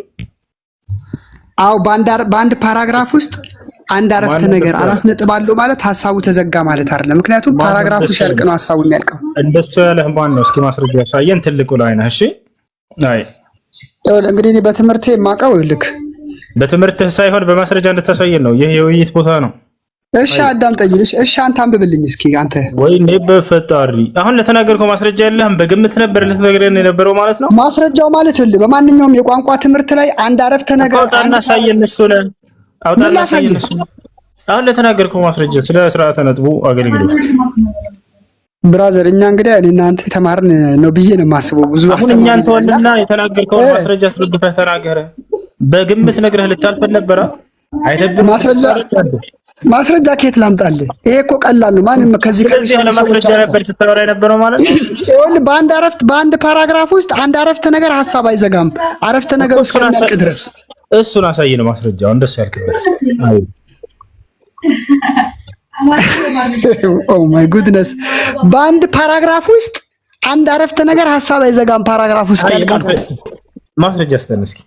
S3: አዎ በአንድ ፓራግራፍ ውስጥ አንድ አረፍተ ነገር 4 ነጥብ አለው ማለት ሐሳቡ ተዘጋ ማለት አይደለም። ምክንያቱም ፓራግራፉ ሲያልቅ ነው ሐሳቡ የሚያልቀው።
S1: እንደሱ ያለህ ማን ነው? እስኪ ማስረጃ ያሳየን። ትልቁ ላይ ነህ። እሺ
S3: እንግዲህ እኔ በትምህርቴ የማውቀው ይልክ
S1: በትምህርትህ ሳይሆን በማስረጃ እንድታሳየን ነው። ይህ የውይይት ቦታ ነው።
S3: እሺ አዳምጠኝ። እሺ አንተ አንብብልኝ እስኪ አንተ።
S1: ወይኔ በፈጣሪ አሁን ለተናገርከው ማስረጃ የለህም። በግምት ነበር ልትነግረን የነበረው ማለት ነው።
S3: ማስረጃው ማለት በማንኛውም የቋንቋ ትምህርት ላይ አንድ አረፍተ ነገር
S1: አውጣና ሳየን እሱ ላይ አውጣና ሳየን እሱ አሁን ለተናገርከው ማስረጃ ስለ ስርዓተ ነጥቡ አገልግሎት
S3: ብራዘር፣ እኛ እንግዲህ እኔና አንተ የተማርን ነው ብዬ ነው የማስበው። ብዙ
S1: አሁን እኛን ተወልና የተናገርከው ማስረጃ ትደግፈህ ተናገረ። በግምት ነግረህ ልታልፈን ነበረ አይደለም።
S3: ማስረጃ ማስረጃ ከየት ላምጣልህ? ይሄ እኮ ቀላል ነው። ማንም ከዚህ
S4: ስለዚህ ያለ ማስረጃ ነበር ስታወራ የነበረው ማለት ነው።
S3: ይኸውልህ በአንድ ፓራግራፍ ውስጥ አንድ አረፍተ ነገር ሀሳብ አይዘጋም። አረፍተ ነገር እስከሚያልቅ ድረስ
S1: እሱን አሳይ ነው ማስረጃው። እንደሱ ያልክበት።
S3: ኦ ማይ ጉድነስ በአንድ ፓራግራፍ ውስጥ አንድ አረፍተ ነገር ሀሳብ አይዘጋም። ፓራግራፍ ውስጥ
S1: ማስረጃ አስተን እስኪ።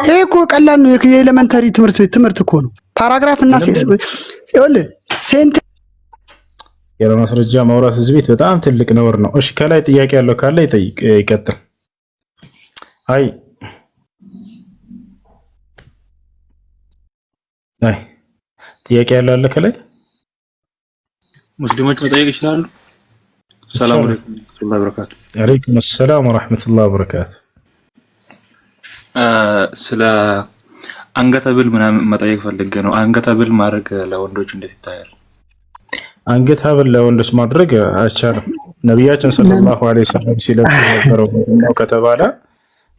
S3: ይሄ እኮ ቀላል ነው። የኤሌመንተሪ ትምህርት እኮ ነው። ፓራግራፍ እና ይኸውልህ ሴንት
S1: ያለ ማስረጃ ማውራት እዚህ ቤት በጣም ትልቅ ነውር ነው። እሺ ከላይ ጥያቄ ያለው ካለ ይጠይቅ ይቀጥል። አይ ጥያቄ ያለው አለ ከላይ
S10: ሙስሊሞች መጠየቅ ይችላሉ። ሰላም አለይኩም ወራህመቱላሂ ወበረካቱ።
S1: አለይኩም ሰላም ወራህመቱላሂ ወበረካቱ።
S10: ስለ አንገተብል ምናምን መጠየቅ ፈልጌ ነው። አንገተብል ማድረግ ለወንዶች እንዴት ይታያል?
S1: አንገተብል ለወንዶች ማድረግ አይቻልም። ነብያችን ሰለላሁ ዐለይሂ ወሰለም ሲለብሱ የነበረው ነው ከተባለ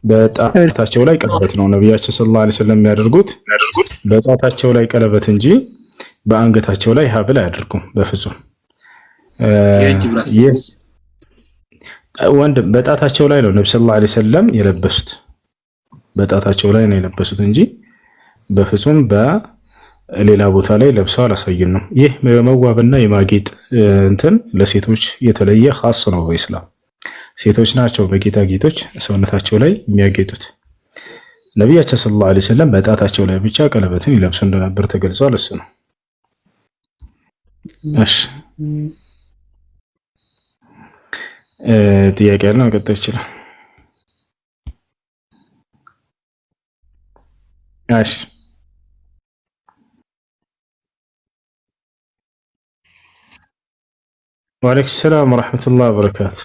S1: በጣታቸው ላይ ቀለበት ነው። ነብያችን ሰለላሁ ዐለይሂ ወሰለም የሚያደርጉት በጣታቸው ላይ ቀለበት እንጂ በአንገታቸው ላይ ሀብል አያደርጉም በፍጹም። ወንድም በጣታቸው ላይ ነው ነብዩ ሰለላሁ ዐለይሂ ወሰለም የለበሱት፣ በጣታቸው ላይ ነው የለበሱት እንጂ በፍጹም በሌላ ቦታ ላይ ለብሰው አላሳዩንም። ይህ የመዋብና የማጌጥ እንትን ለሴቶች የተለየ ኻስ ነው በኢስላም። ሴቶች ናቸው በጌጣጌጦች ሰውነታቸው ላይ የሚያጌጡት። ነብያችን ሰለላሁ ዐለይሂ ወሰለም በጣታቸው ላይ ብቻ ቀለበትን ይለብሱ እንደነበር ተገልጿል። እሱ ነው። እሺ ጥያቄ ያለው መቀጠል ይችላል። እሺ ወአለይኩም ሰላም ወራህመቱላሂ ወበረካቱ።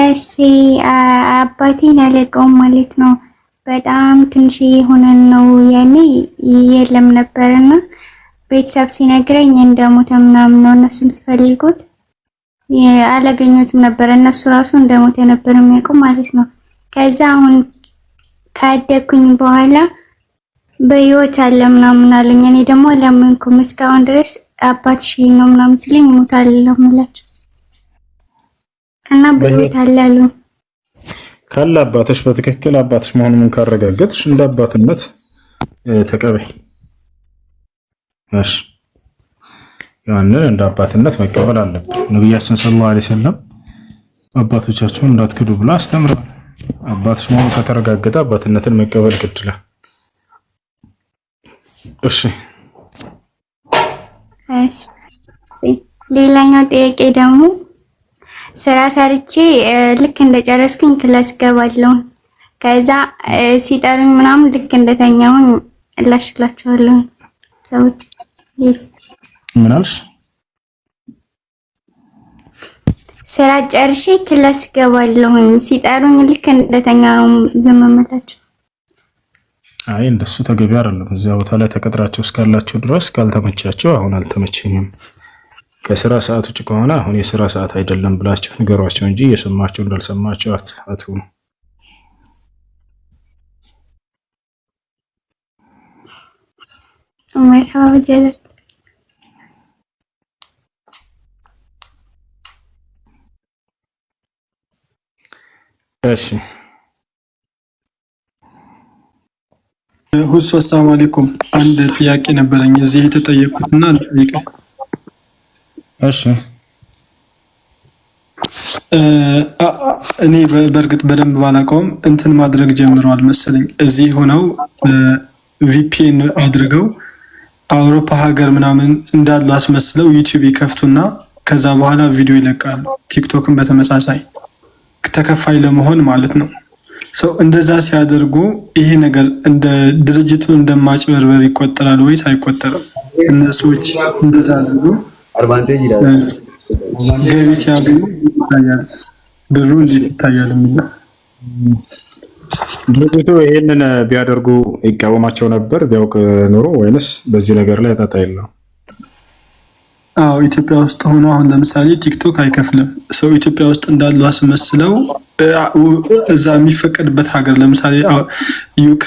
S1: እሺ
S11: አባቴን አለቀውም ማለት ነው። በጣም ትንሽ የሆነን ነው ያኔ የለም ነበርና ቤተሰብ ሲነግረኝ እንደሞተ ምናምን ነው እነሱም ሲፈልጉት አላገኙትም ነበር። እነሱ ራሱ እንደሞተ ነበር የሚያውቁ ማለት ነው። ከዛ አሁን ካደኩኝ በኋላ በህይወት አለ ምናምን አሉኝ። እኔ ደግሞ አላመንኩም እስካሁን ድረስ አባትሽ ነው ምናምን ሲለኝ ሞታል ለምላችሁ እና በህይወት አለ አሉኝ።
S1: ካለ አባትሽ በትክክል አባትሽ መሆኑን ካረጋገጥሽ እንደ አባትነት ተቀበይ። እሺ ያንን እንደ አባትነት መቀበል አለብን። ነብያችን ሰለላሁ ዐለይሂ ወሰለም አባቶቻችሁን እንዳትክዱ ብላ አስተምረዋል። አባትሽ መሆኑ ከተረጋገጠ አባትነትን መቀበል ግድ ይላል። እሺ
S11: ሌላኛው ጥያቄ ደግሞ ስራ ሰርቼ ልክ እንደጨረስኩኝ ክላስ ገባለሁ። ከዛ ሲጠሩኝ ምናምን ልክ እንደተኛውን እላሽላቸዋለሁ ሰዎች።
S1: ምን አልሽ?
S11: ስራ ጨርሼ ክላስ ገባለሁ። ሲጠሩኝ ልክ እንደተኛ ነው ዝም የምላቸው።
S1: አይ እንደሱ ተገቢ አይደለም። እዚያ ቦታ ላይ ተቀጥራችሁ እስካላችሁ ድረስ ካልተመቻችሁ አሁን አልተመቸኝም ከስራ ሰዓት ውጭ ከሆነ አሁን የስራ ሰዓት አይደለም ብላችሁ ንገሯቸው እንጂ የሰማችሁ እንዳልሰማችሁ አትሁኑ።
S11: መርሐባ ጀዛክ።
S1: እሺ
S8: ሁሱ ሰላም አለይኩም። አንድ ጥያቄ ነበረኝ እዚህ የተጠየቁትና ጠይቀው።
S1: እሺ
S8: እኔ በእርግጥ በደንብ ባላውቀውም እንትን ማድረግ ጀምረዋል መሰለኝ። እዚህ ሆነው ቪፒኤን አድርገው አውሮፓ ሀገር ምናምን እንዳሉ አስመስለው ዩቲዩብ ይከፍቱና ከዛ በኋላ ቪዲዮ ይለቃሉ። ቲክቶክን በተመሳሳይ ተከፋይ ለመሆን ማለት ነው። ሰው እንደዛ ሲያደርጉ ይሄ ነገር እንደ ድርጅቱ እንደማጭበርበር ይቆጠራል ወይስ አይቆጠርም? እነሱዎች እንደዛ አድርጉ
S12: አድቫንቴጅ ይላል
S8: ገቢ ሲያገኙ ይታያል፣ ብሩ እንዴት ይታያል የሚል
S1: ድርጅቱ ይሄንን ቢያደርጉ ይቃወማቸው ነበር ቢያውቅ ኖሮ ወይንስ በዚህ ነገር ላይ ጣጣ የለውም?
S8: አዎ ኢትዮጵያ ውስጥ ሆኖ አሁን ለምሳሌ ቲክቶክ አይከፍልም። ሰው ኢትዮጵያ ውስጥ እንዳሉ አስመስለው እዛ የሚፈቀድበት ሀገር ለምሳሌ ዩኬ፣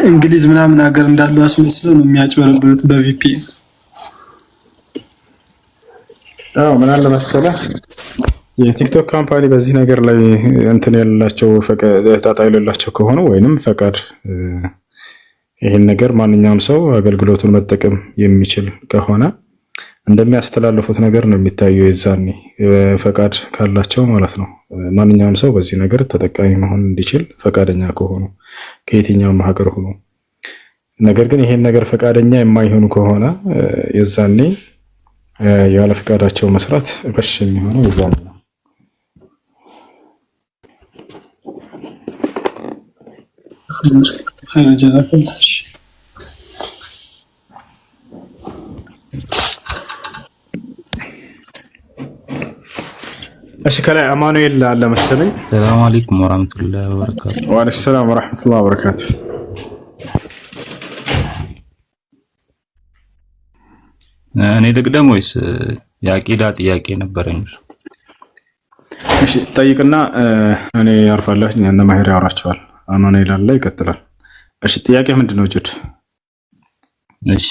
S8: እንግሊዝ ምናምን ሀገር እንዳሉ አስመስለው ነው የሚያጭበረብሩት በቪፒኤን።
S1: አዎ ምን አለ መሰለህ የቲክቶክ ካምፓኒ በዚህ ነገር ላይ እንትን ያላቸው ጣጣ የሌላቸው ከሆነ ወይንም ፈቃድ ይሄን ነገር ማንኛውም ሰው አገልግሎቱን መጠቀም የሚችል ከሆነ እንደሚያስተላልፉት ነገር ነው የሚታየው። የዛኔ ፈቃድ ካላቸው ማለት ነው። ማንኛውም ሰው በዚህ ነገር ተጠቃሚ መሆን እንዲችል ፈቃደኛ ከሆኑ ከየትኛውም ሀገር ሆኖ፣ ነገር ግን ይሄን ነገር ፈቃደኛ የማይሆኑ ከሆነ የዛኔ ያለ ፈቃዳቸው መስራት እሺ የሚሆነው የዛኔ ነው። እሺ ከላይ አማኑኤል አለ መሰለኝ።
S10: ሰላም አለይኩም ወራህመቱላሂ ወበረካቱ።
S1: ወአለይኩም ሰላም ወራህመቱላሂ ወበረካቱ።
S10: እኔ ልቅደም ወይስ የአቂዳ ጥያቄ ነበረኝ?
S1: እሺ ጠይቅና እኔ ያርፋለሁ። እነ ማሄር ያወራቸዋል። አማኑኤል አለ ይቀጥላል። እሺ ጥያቄ ምንድነው ጁድ?
S10: እሺ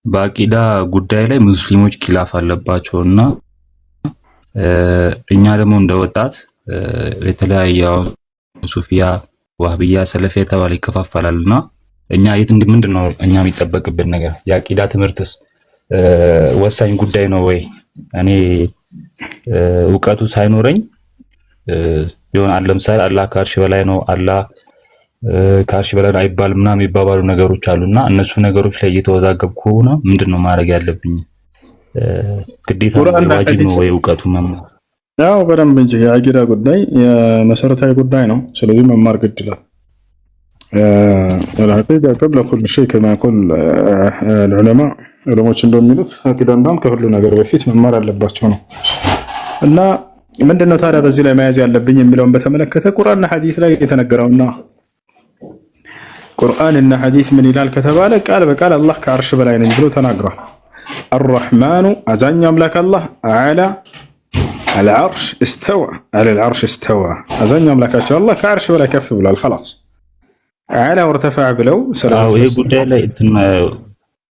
S10: በአቂዳ ጉዳይ ላይ ሙስሊሞች ኪላፍ አለባቸውና እኛ ደግሞ እንደ ወጣት የተለያየ ሱፊያ፣ ዋህብያ፣ ሰለፊያ የተባለ ይከፋፈላልና እኛ የት ምንድነው እኛ የሚጠበቅብን ነገር? የአቂዳ ትምህርትስ ወሳኝ ጉዳይ ነው ወይ? እኔ እውቀቱ ሳይኖረኝ ይሆን አለ ለምሳሌ አላህ ከአርሽ በላይ ነው፣ አላህ ከአርሽ በላይ ነው አይባልም ምናምን የሚባባሉ ነገሮች አሉና እነሱ ነገሮች ላይ እየተወዛገብኩ ከሆነ ምንድነው ማድረግ ያለብኝ? ግዴታ ዋጅብ ነው ወይ እውቀቱ መማር?
S1: ያው በደንብ እንጂ የአቂዳ ጉዳይ የመሰረታዊ ጉዳይ ነው። ስለዚህ መማር ግድ ይላል። الحقيقة قبل كل شيء كما يقول العلماء ዑለሞች እንደሚሉት አቂዳ እንዳውም ከሁሉ ነገር በፊት መማር አለባቸው ነው። እና ምንድነው ታዲያ በዚህ ላይ መያዝ ያለብኝ የሚለውን በተመለከተ ቁርአንና ሐዲስ ላይ የተነገረውና ቁርአንና ሐዲስ ምን ይላል ከተባለ ቃል በቃል አላህ ከአርሽ በላይ ነኝ ብሎ ተናግሯል። الرحمن አዛኝ አምላክ አላህ على العرش استوى على العرش استوى አዛኝ አምላካቸው አላህ ከአርሽ በላይ ከፍ ብሏል خلاص على وارتفع ብለው ሰላም
S10: ይሄ ጉዳይ ላይ እንትን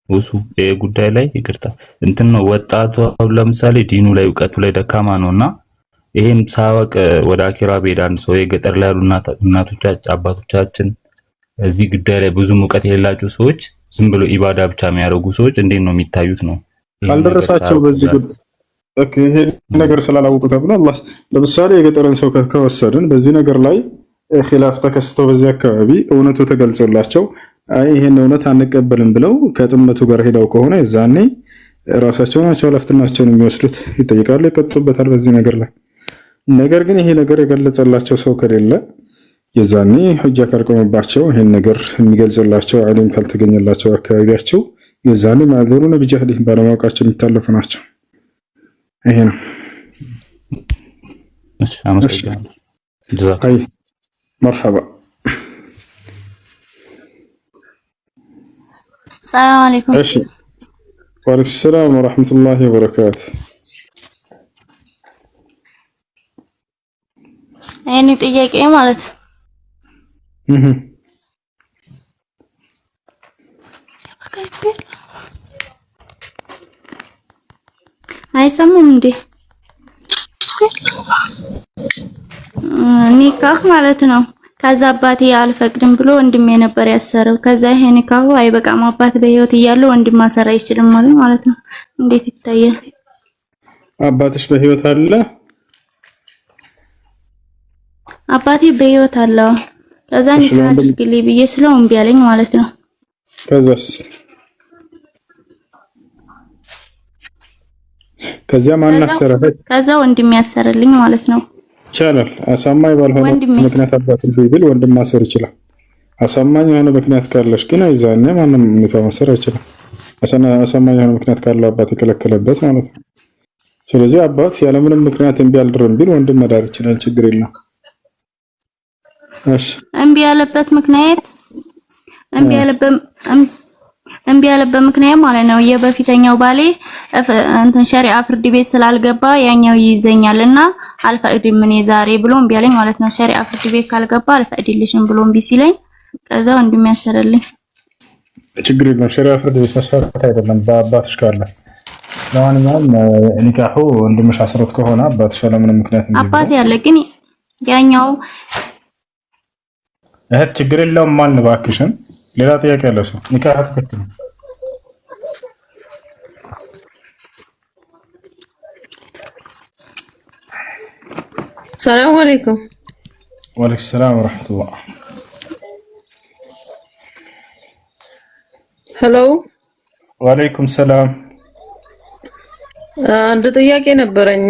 S10: ወሱ ይሄ ጉዳይ ላይ ይቅርታ እንትን ነው ወጣቱ ለምሳሌ ዲኑ ላይ እውቀቱ ላይ ደካማ ነውና ይሄን ሳወቅ ወደ አኪራ ቤዳን ሰው የገጠር ላይ ያሉ እናቶቻችን አባቶቻችን እዚህ ጉዳይ ላይ ብዙ እውቀት የሌላቸው ሰዎች ዝም ብሎ ኢባዳ ብቻ የሚያደርጉ ሰዎች እንዴት ነው የሚታዩት ነው?
S1: ካልደረሳቸው በዚህ ጉዳይ ኦኬ ይሄ ነገር ስላላወቁ ተብሎ አላህ ለምሳሌ የገጠርን ሰው ከወሰድን በዚህ ነገር ላይ ኺላፍ ተከስቶ በዚህ አካባቢ እውነቱ ተገልጾላቸው አይ ይሄን እውነት አንቀበልም ብለው ከጥመቱ ጋር ሄደው ከሆነ የዛኔ ራሳቸው ናቸው ኃላፊነታቸውን የሚወስዱት፣ ይጠይቃሉ፣ ይቀጡበታል በዚህ ነገር ላይ። ነገር ግን ይሄ ነገር የገለጸላቸው ሰው ከሌለ የዛኔ ሁጃ ካልቆመባቸው ይሄን ነገር የሚገልጽላቸው ዓሊም ካልተገኘላቸው አካባቢያቸው የዛኔ ማዕዘሩን በጀህሊ ባለማወቃቸው የሚታለፉ ናቸው። ይሄ ነው።
S10: እሺ አመሰግናለሁ።
S1: አይ مرحبا
S12: السلام عليكم.
S1: ايش وعليكم السلام ورحمة الله وبركاته.
S12: يعني ጥያቄ ማለት አይሰማም እንዴ? ኒካህ ማለት ነው። ከዛ አባቴ አልፈቅድም ብሎ ወንድሜ ነበር ያሰረው። ከዛ ይሄ ኒካሁ አይበቃም አባት በህይወት እያለ ወንድም ማሰር አይችልም ማለት ነው። እንዴት ይታያል?
S1: አባትሽ በህይወት አለ?
S12: አባቴ በህይወት አለ። ከዛ ኒካህ አድርግልኝ ብዬ ስለው እምቢ አለኝ ማለት ነው።
S1: ከዛስ? ከዛ ማን አሰረህ?
S12: ከዛ ወንድሜ ያሰርልኝ ማለት ነው።
S1: ይቻላል። አሳማኝ ባልሆነ ምክንያት አባትን ቢል ወንድም ማሰር ይችላል። አሳማኝ የሆነ ምክንያት ካለሽ ግን አይዛኔ ማንም ኒካህ ማሰር አይችልም። አሳማኝ የሆነ ምክንያት ካለው አባት የከለከለበት ማለት ነው። ስለዚህ አባት ያለምንም ምክንያት እምቢ አልድርም ቢል ወንድም መዳር ይችላል፣ ችግር የለም። እሺ
S12: እምቢ ያለበት ምክንያት እምቢ ያለበት ምክንያት ማለት ነው የበፊተኛው ባሌ እንትን ሸሪዓ ፍርድ ቤት ስላልገባ ያኛው ይይዘኛልና አልፈቅድም እኔ ዛሬ ብሎ እምቢ አለኝ ማለት ነው። ሸሪዓ ፍርድ ቤት ካልገባ አልፈቅድልሽም ብሎ እምቢ ሲለኝ ከዛው እንደሚያሰረልኝ
S1: ችግር የለም። ሸሪዓ ፍርድ ቤት መስፈርት አይደለም በአባትሽ ካለ። ለማንኛውም ኒካሁ ወንድምሽ አስሮት ከሆነ አባትሽ ለምን ምክንያት እንዴ
S12: አባት ያለ ግን ያኛው
S1: እህት ችግር የለውም። ማን ባክሽን ሌላ ጥያቄ ያለው ሰው ኒካህ ተከትሎ
S13: ሰላም አለይኩም።
S1: ወአለይኩም ሰላም ወራህመቱላህ።
S13: ሄሎ
S1: ወአለይኩም ሰላም።
S13: አንድ ጥያቄ ነበረኝ።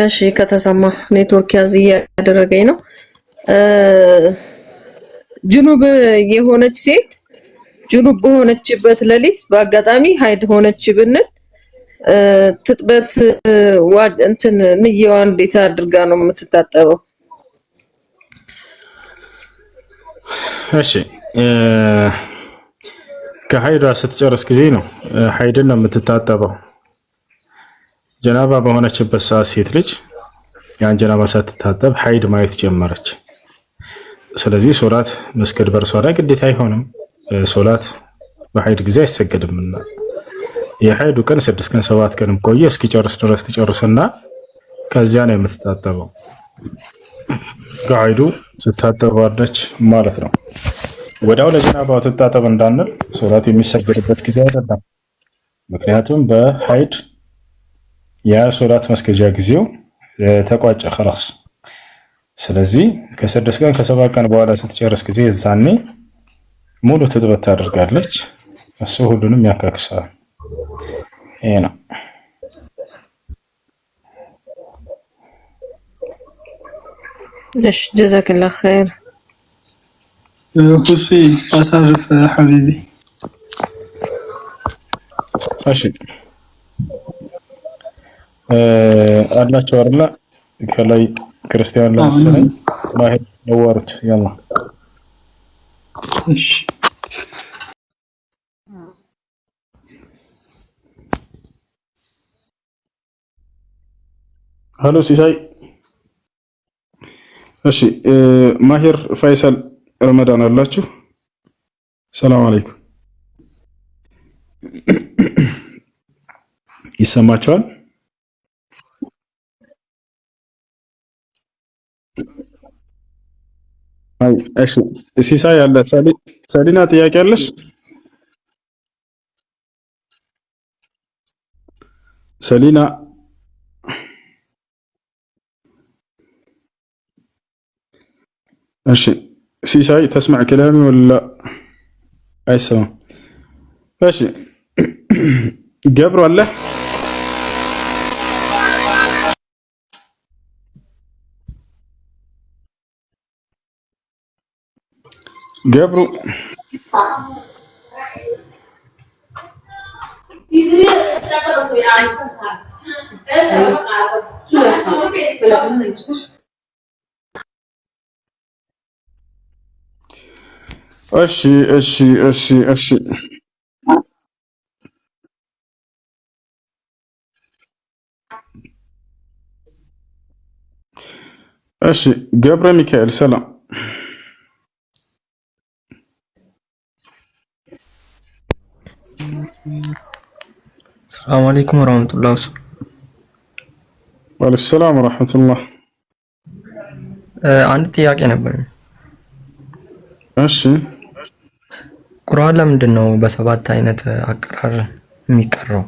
S13: እሺ ከተሰማ ኔትወርክ ያዝ እያደረገኝ ነው። ጅኑብ የሆነች ሴት ጅኑብ በሆነችበት ሌሊት በአጋጣሚ ሀይድ ሆነች ብንል ትጥበት እንትን ንየዋ እንዴት አድርጋ ነው የምትታጠበው?
S1: እሺ ከሀይዷ ስትጨርስ ጊዜ ነው ሀይድን ነው የምትታጠበው። ጀናባ በሆነችበት ሰዓት ሴት ልጅ ያን ጀናባ ሳትታጠብ ሀይድ ማየት ጀመረች። ስለዚህ ሶላት መስገድ በርሷ ላይ ግዴታ አይሆንም። ሶላት በሀይድ ጊዜ አይሰገድምና የሀይዱ ቀን 6 ቀን 7 ቀን ቆየ እስኪጨርስ ድረስ ትጨርስና ከዚያ ነው የምትታጠበው። ከሀይዱ ትታጠባለች ማለት ነው። ወዳው ለጀናባው ትታጠብ እንዳንል ሶላት የሚሰገድበት ጊዜ አይደለም። ምክንያቱም በሀይድ ያ ሶላት መስገጃ ጊዜው ተቋጨ خلاص። ስለዚህ ከ6 ቀን ከ7 ቀን በኋላ ስትጨርስ ጊዜ እዛኔ ሙሉ ትጥበት ታደርጋለች። እሱ ሁሉንም ያካክሳል። ይሄ ነው።
S13: እሺ ጀዛከላህ ኸይር።
S8: ሁሴ አሳርፍ ሐቢቢ።
S1: እሺ አላችሁ አይደል? ከላይ ክርስቲያን ለምሳሌ ማህድ ወርት ያላ
S8: እሺ
S1: ሄሎ ሲሳይ። እሺ ማሂር ፋይሰል ረመዳን አላችሁ? ሰላም አለይኩም። ይሰማችኋል? አይ እሺ ሲሳይ አለ። ሰሊና ጥያቄ አለሽ? ሰሊና እሺ ሲሳይ تسمع كلامي ولا አይሰማም? እሺ ገብሩ አለ? ገብሩ እሺ እሺ እሺ እሺ እሺ ገብረ ሚካኤል ሰላም።
S14: ሰላም አለይኩም ወራህመቱላህ።
S1: ወአለይኩም ሰላም ወራህመቱላህ።
S14: አንድ ጥያቄ ነበር።
S1: እሺ
S14: ቁርአን ለምንድን ነው በሰባት አይነት አቀራር የሚቀራው?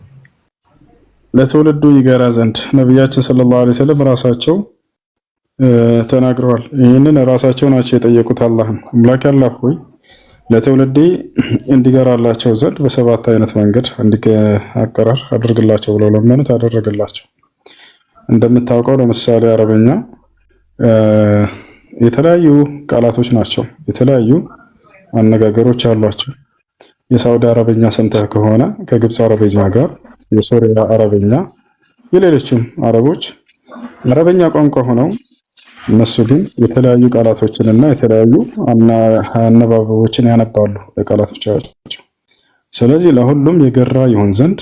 S1: ለትውልዱ ይገራ ዘንድ ነብያችን ሰለላሁ ዐለይሂ ወሰለም ራሳቸው ተናግረዋል። ይህንን ራሳቸው ናቸው የጠየቁት አላህን። አምላክ አላህ ሆይ ለትውልዴ እንዲገራላቸው ዘንድ በሰባት አይነት መንገድ አቀራር አድርግላቸው ብለው ለመኑት፣ አደረገላቸው። እንደምታውቀው ለምሳሌ አረበኛ የተለያዩ ቃላቶች ናቸው፣ የተለያዩ አነጋገሮች አሏቸው። የሳውዲ አረበኛ ሰምተህ ከሆነ ከግብፅ አረበኛ ጋር የሶሪያ አረበኛ፣ የሌሎችም አረቦች አረበኛ ቋንቋ ሆነው እነሱ ግን የተለያዩ ቃላቶችንና የተለያዩ አነባበቦችን ያነባሉ ለቃላቶቻቸው። ስለዚህ ለሁሉም የገራ ይሆን ዘንድ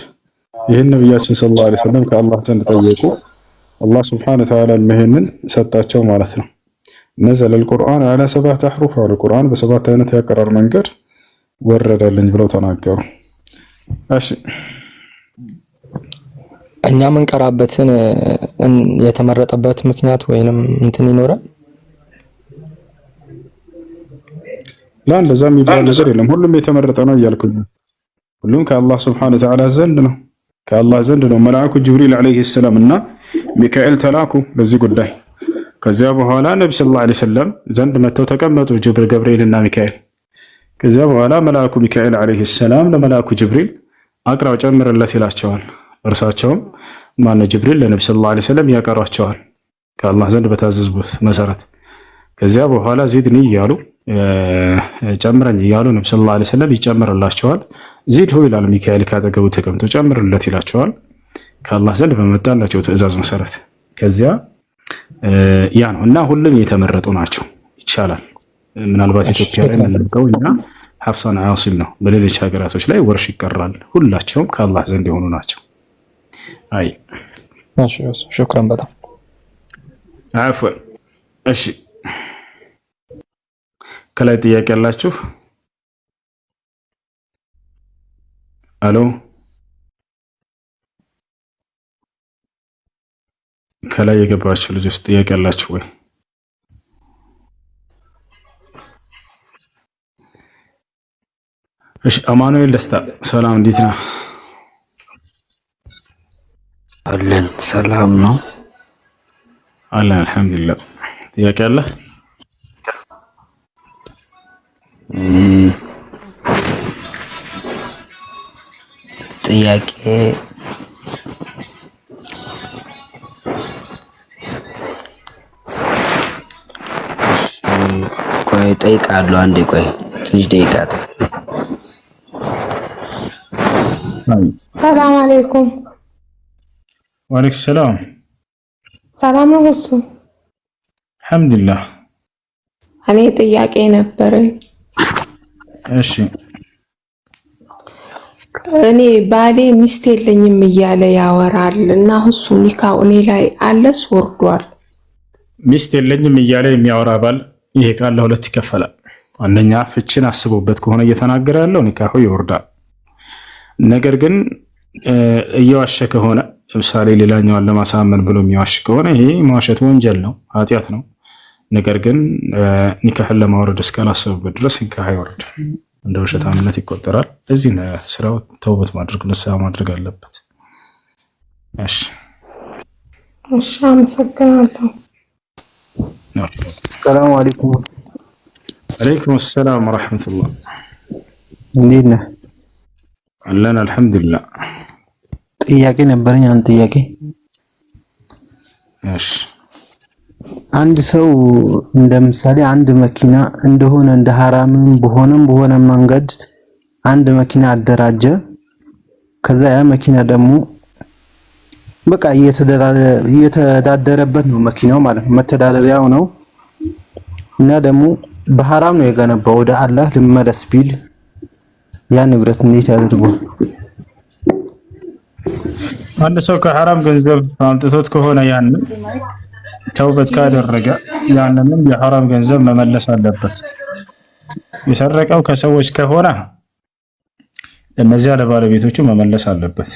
S1: ይህን ነቢያችን ሰለላሁ ዐለይሂ ወሰለም ከአላህ ዘንድ ጠየቁ። አላህ ሱብሓነሁ ወተዓላ ይህንን ሰጣቸው ማለት ነው። ነዘለ አልቁርአን ዐላ ሰብዐቲ አሕሩፍ አሉ። ቁርአን በሰባት አይነት ያቀራር መንገድ ወረደልኝ ብለው ተናገሩ። እሺ
S14: እኛ የምንቀራበትን የተመረጠበት ምክንያት ወይንም እንትን ይኖራል?
S1: እንደዛ የሚባል ነገር የለም። ሁሉም የተመረጠ ነው እያልኩኝ፣ ሁሉም ከአላህ ሱብሓነሁ ወተዓላ ዘንድ ነው። ከአላህ ዘንድ ነው። መልአኩ ጅብሪል ዐለይሂ ሰላም እና ሚካኤል ተላኩ ለዚህ ጉዳይ። ከዚያ በኋላ ነቢ ሰለላሁ ዐለይሂ ወሰለም ዘንድ መጥተው ተቀመጡ ገብርኤል እና ሚካኤል። ከዚያ በኋላ መልአኩ ሚካኤል ዐለይሂ ሰላም ለመልአኩ ጅብሪል አቅራው ጨምርለት ይላቸዋል። እርሳቸውም ማነው ጅብሪል ለነቢ ሰለላሁ ዐለይሂ ወሰለም ያቀሯቸዋል ከአላህ ዘንድ በታዘዙት መሰረት። ከዚያ በኋላ ዚድኒ እያሉ ጨምረኝ እያሉ ነቢ ሰለላሁ ዐለይሂ ወሰለም ይጨምርላቸዋል። ዚድሁ ይላል ሚካኤል ካጠገቡ ተቀምጦ ጨምርለት ይላቸዋል ከአላህ ዘንድ በመጣላቸው ትእዛዝ መሰረት። ከዚያ ያ ነው እና ሁሉም የተመረጡ ናቸው። ይቻላል። ምናልባት ኢትዮጵያ ላይ የምናውቀው እኛ ሐፍሳን ዓሲም ነው። በሌሎች ሀገራቶች ላይ ወርሽ ይቀራል። ሁላቸውም ከአላህ ዘንድ የሆኑ ናቸው። አይ
S14: እሺ፣ ሹክራን በጣም
S1: አፍወን። እሺ ከላይ ጥያቄ ያላችሁ? አሎ ከላይ የገባችሁ ልጆች ጥያቄ ያላችሁ ወይ? እሺ አማኑኤል ደስታ ሰላም፣ እንዴት ነህ?
S6: አለን ሰላም ነው
S1: አለን አልሐምዱሊላህ። ጥያቄ አለ?
S6: ጥያቄ ቆይ ጠይቃለሁ። አንዴ ቆይ ትንሽ ደቂቃ።
S15: ሰላም አለይኩም።
S1: ወአለይኩም ሰላም።
S15: ሰላም ነው እሱ?
S1: አልሐምዱሊላህ።
S15: እኔ ጥያቄ ነበረኝ።
S1: እሺ
S15: እኔ ባሌ ሚስት የለኝም እያለ ያወራል እና እሱ ኒካው እኔ ላይ አለስ ወርዷል።
S1: ሚስት የለኝም እያለ የሚያወራ ባል ይሄ ቃል ለሁለት ይከፈላል። አንደኛ ፍችን አስቦበት ከሆነ እየተናገረ ያለው ኒካሁ ይወርዳል። ነገር ግን እየዋሸ ከሆነ ለምሳሌ ሌላኛዋን ለማሳመን ብሎ የሚዋሽ ከሆነ ይሄ መዋሸት ወንጀል ነው፣ ኃጢአት ነው። ነገር ግን ኒካህን ለማውረድ እስካላሰበበት ድረስ ኒካህ አይወርድም፣ እንደ ውሸታምነት ይቆጠራል። እዚህ ስራው ተውበት ማድረግ ንስሐ ማድረግ አለበት። እሺ
S15: እሺ፣ አመሰግናለሁ።
S3: ሰላም አለይኩም።
S1: አለይኩም ሰላም ወራህመቱላህ።
S3: እንዴት ነህ?
S1: አለን አልሐምዱሊላህ።
S3: ጥያቄ ነበረኝ። አንድ ጥያቄ።
S1: እሺ
S3: አንድ ሰው እንደ ምሳሌ አንድ መኪና እንደሆነ እንደ ሐራምም በሆነ መንገድ አንድ መኪና አደራጀ። ከዛ ያ መኪና ደግሞ በቃ እየተዳደረበት ነው መኪናው ማለት ነው፣ መተዳደሪያው ነው እና ደግሞ በሐራም ነው የገነባው። ወደ አላህ ልመለስ ቢል ያ ንብረት እንዴት ያደርገው?
S1: አንድ ሰው ከሐራም ገንዘብ አምጥቶት ከሆነ ያንን ተውበት ካደረገ ያንንም የሐራም ገንዘብ መመለስ አለበት። የሰረቀው ከሰዎች ከሆነ እነዚያ ለባለቤቶቹ መመለስ አለበት።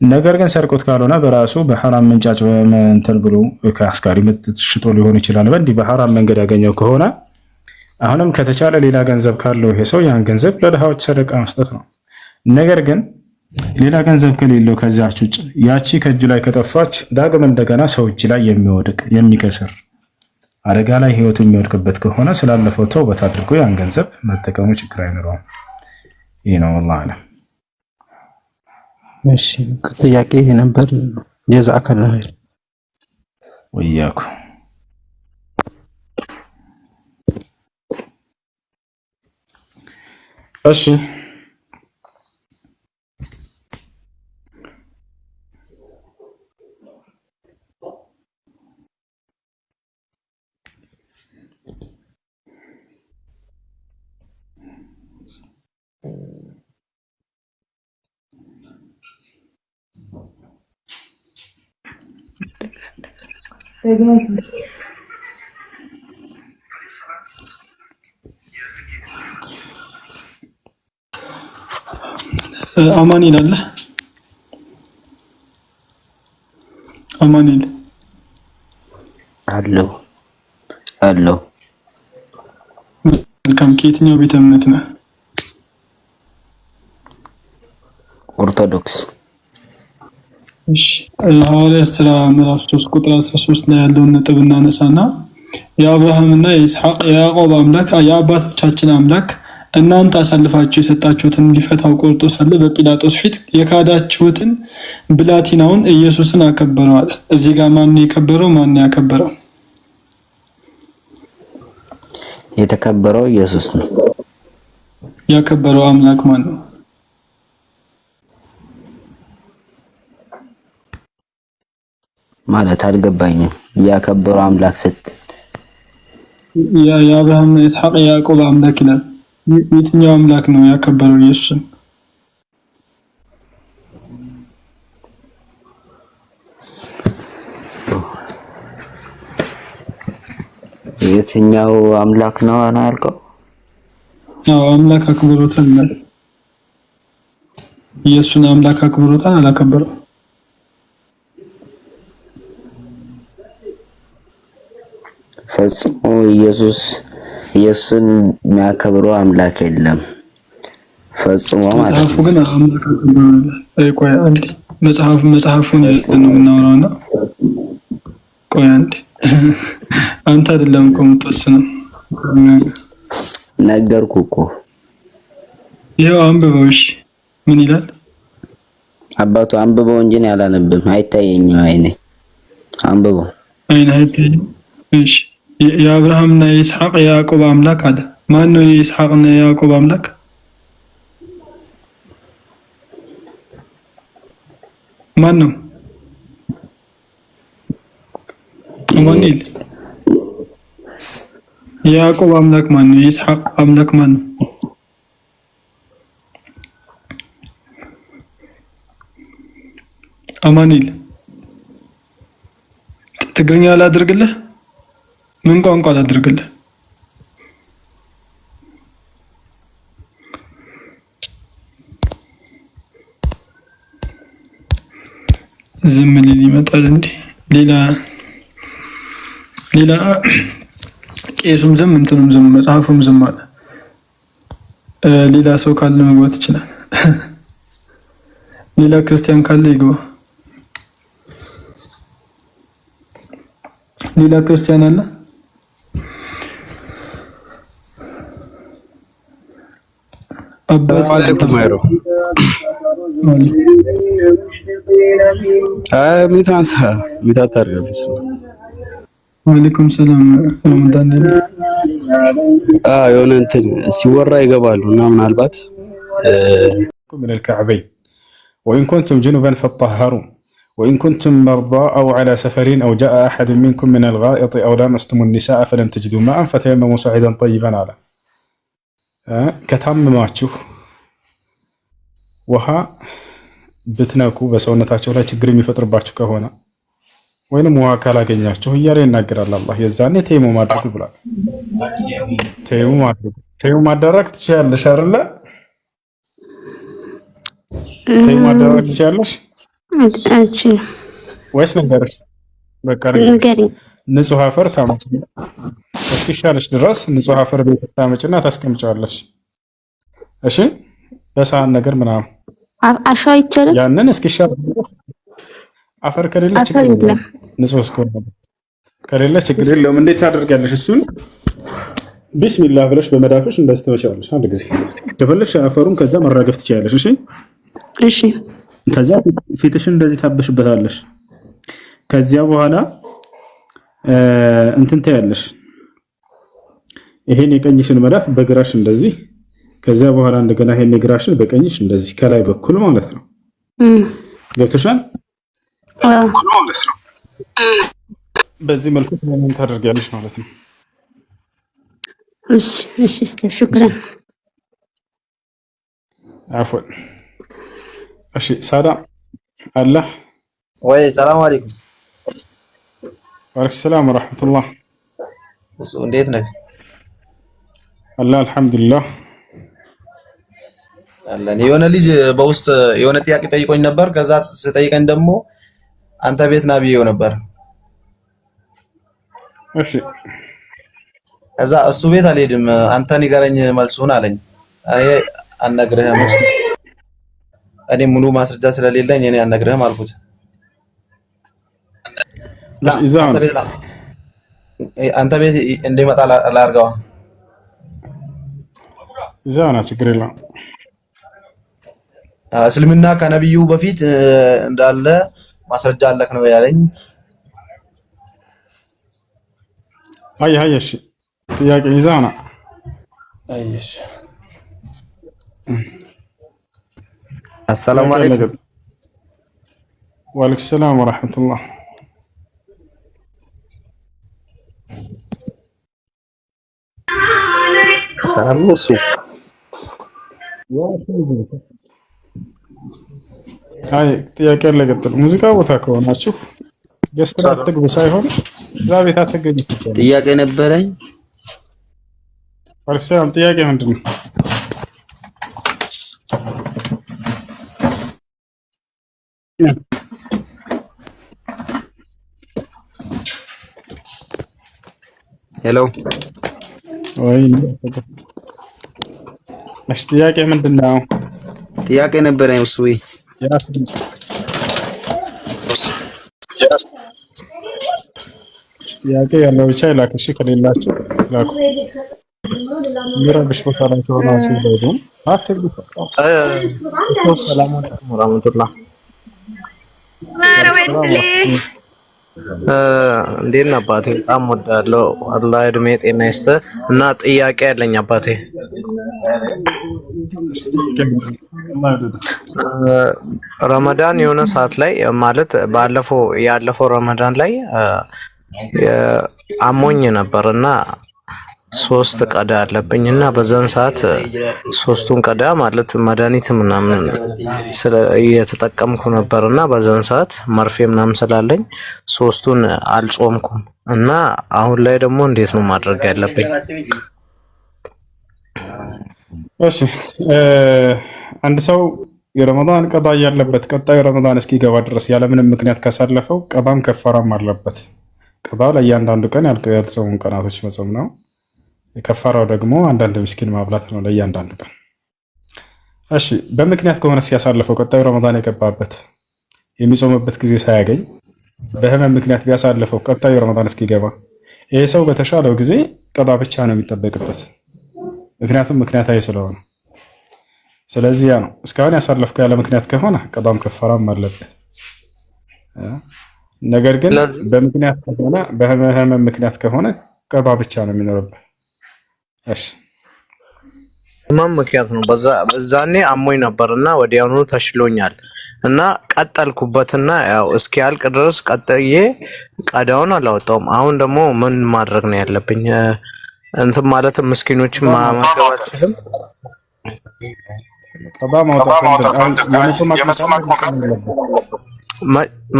S1: ነገር ግን ሰርቆት ካልሆነ በራሱ በሐራም ምንጫጭ እንትን ብሎ ከአስካሪ ሽጦ ሊሆን ይችላል። በእንዲህ በሐራም መንገድ ያገኘው ከሆነ አሁንም ከተቻለ ሌላ ገንዘብ ካለው ይሄ ሰው ያን ገንዘብ ለድሃዎች ሰደቃ መስጠት ነው። ነገር ግን ሌላ ገንዘብ ከሌለው ከዚያች ውጭ ያቺ ከእጁ ላይ ከጠፋች ዳግም እንደገና ሰው እጅ ላይ የሚወድቅ የሚከስር አደጋ ላይ ህይወቱ የሚወድቅበት ከሆነ ስላለፈው ተውበት አድርጎ ያን ገንዘብ መጠቀሙ ችግር አይኖረውም። ይህ ነው والله አለም።
S3: እሺ ጥያቄ ይሄ ነበር። ጀዛከላህ ኸይር
S1: ወያኩ። እሺ
S8: አማኒል አለ አማኒል
S6: አለው አለው።
S8: መልካም። ከየትኛው ቤተ እምነት ነህ?
S6: ኦርቶዶክስ።
S8: እሺ ሐዋርያት ሥራ ምዕራፍ 3 ቁጥር 13 ላይ ያለውን ነጥብ እናነሳና የአብርሃምና የይስሐቅ የያዕቆብ አምላክ የአባቶቻችን አምላክ እናንተ አሳልፋችሁ የሰጣችሁትን ሊፈታው ቆርጦ ሳለ በጲላጦስ ፊት የካዳችሁትን ብላቴናውን ኢየሱስን አከበረው አለ። እዚህ ጋር ማን ነው የከበረው? ማን ነው ያከበረው?
S6: የተከበረው ኢየሱስ ነው።
S8: ያከበረው አምላክ ማን ነው?
S6: ማለት አልገባኝም። ያከበረው አምላክ ስትል
S8: የአብርሃም የይስሐቅ የያዕቆብ አምላክ ይላል። የትኛው አምላክ ነው ያከበረው ኢየሱስን?
S6: የትኛው አምላክ ነው አና ያልከው?
S8: አዎ አምላክ አክብሮታል ማለት ኢየሱስን አምላክ አክብሮታል አላከበረው?
S6: ፈጽሞ ኢየሱስን የሚያከብረው አምላክ የለም ፈጽሞ ማለት ነው።
S8: መጽሐፉ ግን አምላክ አክብሮታል። ቆይ አንዴ መጽሐፉን ነው የምናወራውና ቆይ አንዴ አንተ አይደለም እኮ የምትወስነው።
S6: ነገርኩህ እኮ
S8: ይኸው አንብበው። እሺ ምን ይላል?
S6: አባቱ አንብበው እንጂ ነው ያላነብም። አይታየኝም አይኔ። አንብበው።
S8: አይኔ አይታየኝም። እሺ የአብርሃምና የይስሐቅ የያዕቆብ አምላክ አለ። ማን ነው የይስሐቅና የያዕቆብ አምላክ? ማን ነው? አማኑኤል። የያዕቆብ አምላክ ማን ነው? የይስሐቅ አምላክ ማን ነው? አማኑኤል። ትግርኛ ላድርግልህ? ምን ቋንቋ ላድርግልህ? ዝም ሊል ይመጣል እንዴ? ሌላ ቄሱም ዝም እንትኑም ዝም መጽሐፉም ዝም አለ። ሌላ ሰው ካለ መግባት ይችላል። ሌላ ክርስቲያን ካለ ይግባ። ሌላ ክርስቲያን አለ? አባት
S9: አለይኩም አይሮ ሚታንሳ ሚታታርገስ
S8: ወአለይኩም ሰላም ረመዳን
S9: የሆነ እንትን ሲወራ ይገባሉ እና ምናልባት
S1: من الكعبين وإن كنتم جنبا فاطهروا وإن كنتم مرضى أو على سفر أو جاء أحد منكم من الغائط أو لامستم النساء فلم تجدوا ماء فتيمموا صعيدا طيبا على كتمماتشو ውሃ ብትነኩ በሰውነታቸው ላይ ችግር የሚፈጥርባችሁ ከሆነ ወይንም ውሃ ካላገኛችሁ እያለ ይናገራል አላህ። የዛኔ ተይሙ ማድረግ ብሏል። ተይሙ ማደረግ ትችያለሽ አይደለ? ተይሙ ማደረግ ትችያለሽ ወይስ ነገርሽ? በቃ ንጹህ አፈር ታመጭ እስኪሻለሽ ድረስ ንጹህ አፈር ቤት ታመጭና ታስቀምጫለሽ። እሺ በሳህን ነገር ምናምን
S16: አሸዋ ይቻላል።
S1: ያንን እስኪሻል ድረስ አፈር ከሌለ ችግር የለም። ንጹህ እስከሆነ ከሌለ ችግር የለውም። እንዴት ታደርጋለሽ? እሱን ቢስሚላህ ብለሽ በመዳፍሽ እንደዚህ ትመቻለሽ። አንድ ጊዜ ከፈለግሽ አፈሩን ከዛ መራገፍ ትችያለሽ። እሺ
S16: እሺ።
S1: ከዛ ፊትሽን እንደዚህ ታበሽበታለሽ። ከዚያ በኋላ እንትን ታያለሽ። ይሄን የቀኝሽን መዳፍ በግራሽ እንደዚህ ከዛ በኋላ እንደገና ይሄን የግራሽን በቀኝሽ እንደዚህ ከላይ በኩል ማለት ነው። ገብተሻል? ማለት ነው። በዚህ መልኩ ምን ታደርጊያለሽ ማለት ነው።
S16: እሺ እሺ። ሽክራን
S1: አፍወን። እሺ ሳዳ አላህ
S17: ወይ ሰላም አለይኩም።
S1: ወአለይኩም ሰላም ወራህመቱላህ።
S17: እሱ እንዴት ነህ?
S1: አላህ አልሐምዱሊላህ
S17: አለን። የሆነ ልጅ በውስጥ የሆነ ጥያቄ ጠይቆኝ ነበር። ከዛ ስጠይቀኝ ደግሞ አንተ ቤት ና ብዬው ነበር።
S1: እሺ
S17: ከዛ እሱ ቤት አልሄድም አንተ ንገረኝ መልሱን አለኝ። እኔ አልነግርህም፣ እኔ ሙሉ ማስረጃ ስለሌለኝ እኔ አልነግርህም አልኩት። አንተ ቤት እንዲመጣ ላድርገዋ።
S1: ይዛና ችግር የለም።
S17: እስልምና ከነብዩ በፊት እንዳለ ማስረጃ አለክ ነው ያለኝ።
S1: እሺ ጥያቄ ይዛና
S17: አይሽ السلام عليكم.
S1: وعليكم السلام ورحمة الله.
S17: ሰላም ነው እሱ
S1: አይ ጥያቄ ለቀጥል። ሙዚቃ ቦታ ከሆናችሁ ገስት አትግቡ ሳይሆን እዛ ቤት አትገኙ።
S9: ጥያቄ ነበረኝ።
S1: ወልሰላም ጥያቄ ምንድን ነው?
S9: ሄሎ
S1: ወይ እሺ ጥያቄ ምንድን ነው?
S9: ጥያቄ ነበረኝ እሱ
S1: ጥያቄ ያለው ብቻ ይላክ። እሺ ከሌላችሁ ላኩ። ሚራብሽ ቦታ ላይ ተሆናችሁ ደውም አትግቡ።
S18: ሰላም አለይኩም ወራህመቱላህ። እንዴት ነህ አባቴ? በጣም ወዳለሁ። አላህ እድሜ ጤና ይስጥህ። እና ጥያቄ ያለኝ አባቴ ረመዳን የሆነ ሰዓት ላይ ማለት ያለፈው ረመዳን ላይ አሞኝ ነበርና 3 ቀዳ አለብኝና በዛን ሰዓት 3ቱን ቀዳ ማለት መድኃኒት ምናምን እየተጠቀምኩ ነበርና በዛን ሰዓት መርፌ ምናምን ስላለኝ 3ቱን አልጾምኩም እና አሁን ላይ ደግሞ እንዴት ነው ማድረግ ያለብኝ?
S1: እሺ አንድ ሰው የረመዳን ቀዳ ያለበት ቀጣዩ ረመዳን እስኪገባ ድረስ ያለምንም ምክንያት ካሳለፈው ቀዳም ከፈራም አለበት። ቀዳው ለእያንዳንዱ ቀን ያልተጾሙ ቀናቶች መጾም ነው። የከፈራው ደግሞ አንዳንድ ምስኪን ማብላት ነው ለእያንዳንዱ ቀን። እሺ በምክንያት ከሆነ ሲያሳልፈው ቀጣዩ ረመዳን የገባበት የሚጾምበት ጊዜ ሳያገኝ በህመም ምክንያት ቢያሳልፈው ቀጣዩ ረመዳን እስኪገባ ይሄ ሰው በተሻለው ጊዜ ቀዳ ብቻ ነው የሚጠበቅበት፣ ምክንያቱም ምክንያታዊ ስለሆነ። ስለዚህ ያ ነው እስካሁን ያሳለፍከው ያለ ምክንያት ከሆነ ቀዳም ከፈራም አለበት። ነገር ግን በምክንያት ከሆነ በህመም ምክንያት ከሆነ ቀዳ ብቻ ነው የሚኖርበት። እሺ
S18: ህመም ምክንያት ነው። በዛኔ አሞኝ ነበርና ወዲያውኑ ተሽሎኛል እና ቀጠልኩበትና ያው እስኪያልቅ ድረስ ቀጥዬ ቀዳውን አላወጣውም። አሁን ደግሞ ምን ማድረግ ነው ያለብኝ? እንትን ማለት ምስኪኖችን ማማከራችሁም
S1: ቀዳ ማውጣት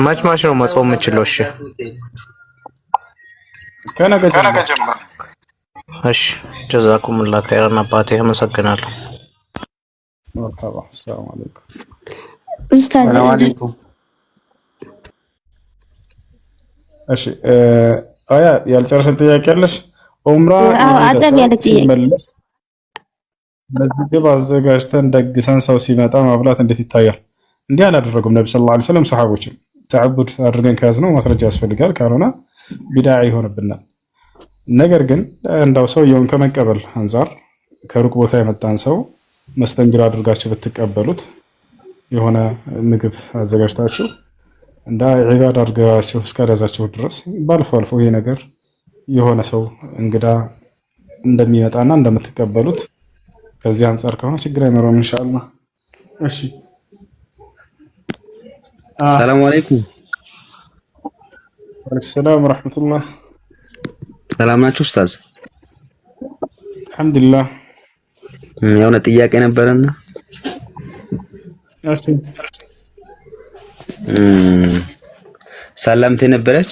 S18: መች ነው መጾም የምችለው? እሺ
S1: ከነገ ጀምሮ።
S18: እሺ ጀዛኩሙላህ ኸይራን አባቴ አመሰግናለሁ።
S1: መርሐባ ሰላም አለይኩም
S16: ኡስታዝ።
S9: ሰላም አለይኩም።
S1: እሺ አያ ያልጨረሰ ጥያቄ አለሽ? ኡምራ ሲመለስ ለዚህ አዘጋጅተን ደግሰን ሰው ሲመጣ ማብላት እንዴት ይታያል? እንዲህ አላደረጉም ነብዩ ሰለላሁ ዐለይሂ ወሰለም። ሰሃቦችም ተዓቡድ አድርገን ከያዝነው ማስረጃ ያስፈልጋል፣ ካልሆነ ቢድዓ ይሆንብናል። ነገር ግን እንዳው ሰውየውን ከመቀበል አንፃር ከሩቅ ቦታ የመጣን ሰው መስተንግዶ አድርጋችሁ ብትቀበሉት የሆነ ምግብ አዘጋጅታችሁ እንዳ ዒባዳ አድርጋችሁ እስካዳዛችሁ ድረስ ባልፎ አልፎ ይሄ ነገር የሆነ ሰው እንግዳ እንደሚመጣና እንደምትቀበሉት ከዚህ አንፃር ከሆነ ችግር አይኖርም ኢንሻአላህ። እሺ
S9: ሰላም አለይኩም።
S1: ወአለይኩም ሰላም ወራህመቱላህ።
S9: ሰላም ናችሁ ኡስታዝ?
S1: አልሐምዱሊላህ።
S9: የሆነ ጥያቄ ነበረና
S1: እሺ
S9: ሰላምቴ ነበረች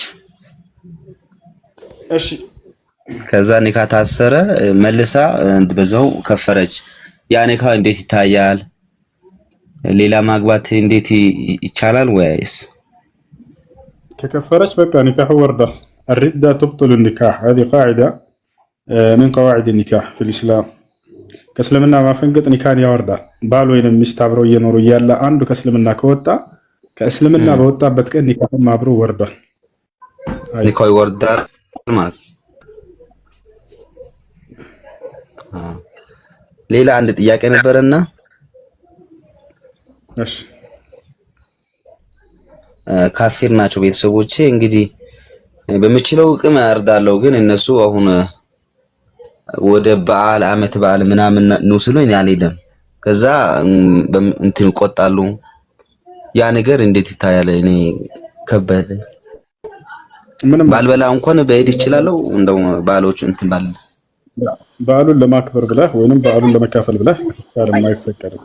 S1: እሺ
S9: ከዛ ኒካ ታሰረ፣ መልሳ በዛው ከፈረች። ያ ኒካ እንዴት ይታያል? ሌላ ማግባት እንዴት ይቻላል ወይስ?
S1: ከከፈረች በቃ ኒካህ ወርዷል። الردة تبطل النكاح هذه قاعدة من قواعد النكاح في الإسلام ከእስልምና ማፈንገጥ ኒካህን ያወርዳል። ባል ወይንም ሚስት አብረው እየኖሩ እያለ አንዱ ከእስልምና ከወጣ ከእስልምና በወጣበት ቀን ኒካህም አብሮ ወርዷል።
S9: ኒካህ ይወርዳል ማለት ነው። ሌላ አንድ ጥያቄ ነበረና
S1: እሺ
S9: ካፊር ናቸው ቤተሰቦቼ። እንግዲህ በምችለው ቅም ያርዳለው፣ ግን እነሱ አሁን ወደ በዓል አመት በዓል ምናምን ነው ስለኝ አልሄድም። ከዛ እንትን ይቆጣሉ። ያ ነገር እንዴት ይታያል? እኔ ከበደ ምንም ባልበላ እንኳን በሄድ ይችላልው። እንደው ባሎቹ እንትን ባል
S1: በዓሉን ለማክበር ብለህ ወይንም በዓሉን ለመካፈል ብለህ ታለም አይፈቀድም።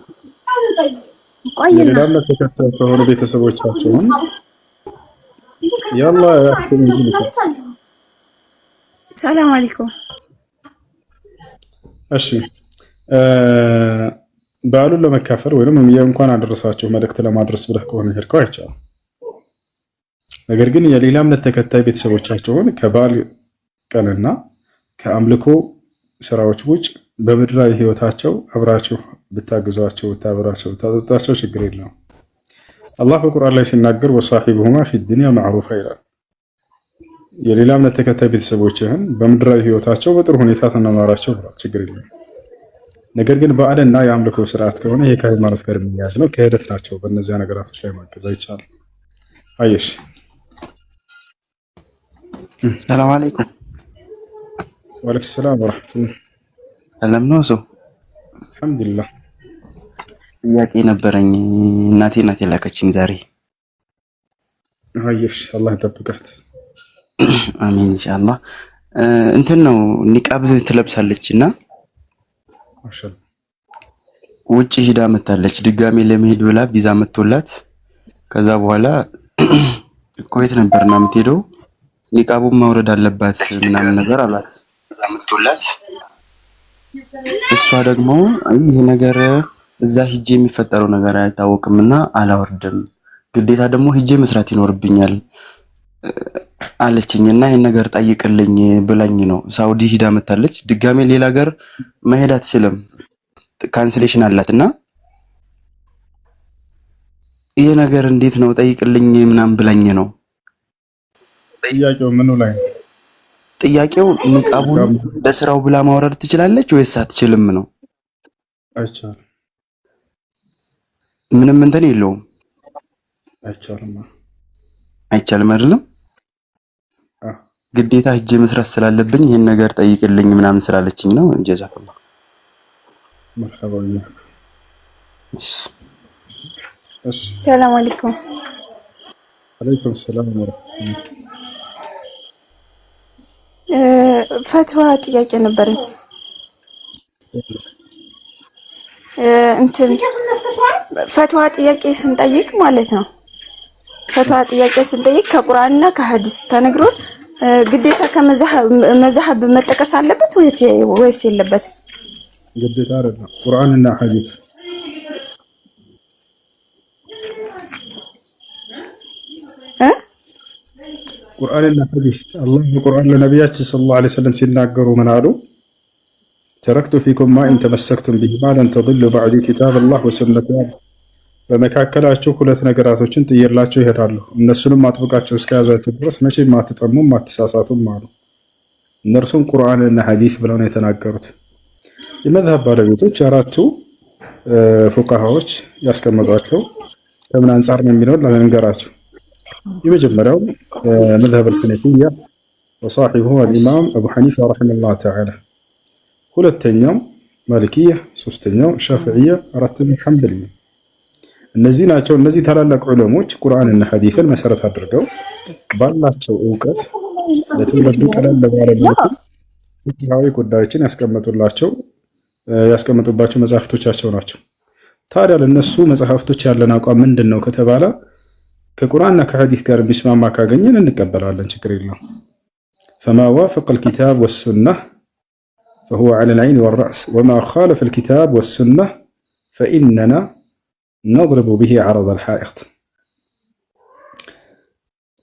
S1: ሌላም ተከታይ ከሆኑ ቤተሰቦቻቸውን ያላ ያክተም ይዝልት።
S19: ሰላም አለይኩም።
S1: እሺ በዓሉን ለመካፈል ወይንም የእንኳን አደረሳችሁ መልእክት ለማድረስ ብለህ ከሆነ ሄድከው አይቻልም። ነገር ግን የሌላ እምነት ተከታይ ቤተሰቦቻቸውን ከበዓል ቀንና ከአምልኮ ስራዎች ውጭ በምድራዊ ህይወታቸው አብራችሁ ብታግዟቸው ብታበራቸው ብታጠጣቸው ችግር የለውም። አላህ በቁርአን ላይ ሲናገር ወሳሂብሁማ ፊ ዱንያ ማዕሩፋ ይላል። የሌላ እምነት ተከታይ ቤተሰቦችህን በምድራዊ ህይወታቸው በጥሩ ሁኔታ ተናኗራቸው ብሏል። ችግር የለውም። ነገር ግን በዓልና የአምልኮ ስርዓት ከሆነ ይሄ ከሃይማኖት ጋር የሚያዝ ነው፣ ክህደት ናቸው። በእነዚያ ነገራቶች ላይ ማገዝ አይቻልም። አየሽ።
S20: ሰላም አለይኩም።
S1: ወአለይኩም ሰላም ወራህመቱላህ።
S20: ሰላም ነው ሰው?
S1: አልሐምዱሊላህ።
S20: ጥያቄ ነበረኝ። እናቴ ናት የላከችኝ ዛሬ።
S1: አየሽ፣ አላህ ይጠብቃት።
S20: አሚን ኢንሻአላህ። እንትን ነው ኒቃብ ትለብሳለችና
S1: ማሻአላህ
S20: ውጪ ሂዳ መታለች። ድጋሜ ለመሄድ ብላ ቪዛ መጥቶላት ከዛ በኋላ ኩዌት ነበርና የምትሄደው ኒቃቡን ማውረድ አለባት ምናምን ነገር አላት። ቪዛ መጥቶላት እሷ ደግሞ ይሄ ነገር እዛ ሂጄ የሚፈጠረው ነገር አይታወቅምና አላወርድም፣ ግዴታ ደግሞ ሂጄ መስራት ይኖርብኛል አለችኝና ይሄን ነገር ጠይቅልኝ ብላኝ ነው። ሳውዲ ሂዳ መታለች። ድጋሜ ሌላ ሀገር መሄድ አትችልም፣ ካንስሌሽን አላትና ይሄ ነገር እንዴት ነው ጠይቅልኝ ምናምን ብላኝ ነው።
S1: ጥያቄው ምኑ ላይ ነው?
S20: ጥያቄው ኒቃቡን ለስራው ብላ ማውረድ ትችላለች ወይስ አትችልም ነው?
S1: አይቻልም።
S20: ምንም እንትን የለውም።
S1: አይቻልም።
S20: አይቻልም አይደለም? ግዴታ ሂጄ መስራት ስላለብኝ ይሄን ነገር ጠይቅልኝ ምናምን ስላለችኝ ነው። ጀዛከላህ።
S1: መርሐባ። እሺ
S19: ሰላም አለይኩም።
S1: አለይኩም ሰላም ወራህመቱላህ።
S19: ፈትዋ ጥያቄ ነበረኝ። እንትን ፈትዋ ጥያቄ ስንጠይቅ ማለት ነው። ፈትዋ ጥያቄ ስንጠይቅ ከቁርአንና ከሐዲስ ተነግሮን ግዴታ ከመዛሀብ መጠቀስ አለበት ወይስ የለበት?
S1: ግዴታ አይደለም። ቁርአንና ሐዲስ ቁርአንና ሐዲስ አላህ በቁርአን ለነቢያችን ሰለላሁ ዐለይሂ ወሰለም ሲናገሩ ምን አሉ? ተረክቱ ፊኩም ማ ኢን ተመሰክቱም ቢሂማ ለን ተضሉ በዕዲ ኪታበላህ ወሱነቲ። በመካከላችሁ ሁለት ነገራቶችን ጥዬላችሁ ይሄዳለሁ፣ እነሱንም አጥብቃችሁ እስከያዛችሁ ድረስ መቼም አትጠሙም አትሳሳቱም አሉ። እነርሱም ቁርአንና ሐዲስ ብለው ነው የተናገሩት። የመዝሀብ ባለቤቶች አራቱ ፉቃሃዎች ያስቀመጧቸው ከምን አንጻር ነው የሚለውን ለመንገራችሁ። የመጀመሪያው መዝሀብ አልሐነፊያ ወሳሒቡሁ አልኢማም አቡ ሐኒፋ ረሒመሁላህ ተዓላ፣ ሁለተኛው ማሊኪያ፣ ሶስተኛው ሻፊዕያ፣ አራተኛው ሐንበልያ። እነዚህ ናቸው። እነዚህ ታላላቅ ዑለሞች ቁርአንና ሐዲስን መሰረት አድርገው ባላቸው እውቀት ለትውልዱ ቀለል ባለ መልኩ ፍትሃዊ ጉዳዮችን ያስቀመጡባቸው መጽሐፍቶቻቸው ናቸው። ታዲያ ለነሱ መጽሐፍቶች ያለን አቋም ምንድን ነው ከተባለ ከቁርአንና ከሐዲስ ጋር የሚስማማ ካገኘን እንቀበላለን፣ ችግር የለውም። فما وافق الكتاب والسنة فهو على العين والرأس وما خالف الكتاب والسنة فإننا نضرب به عرض الحائط.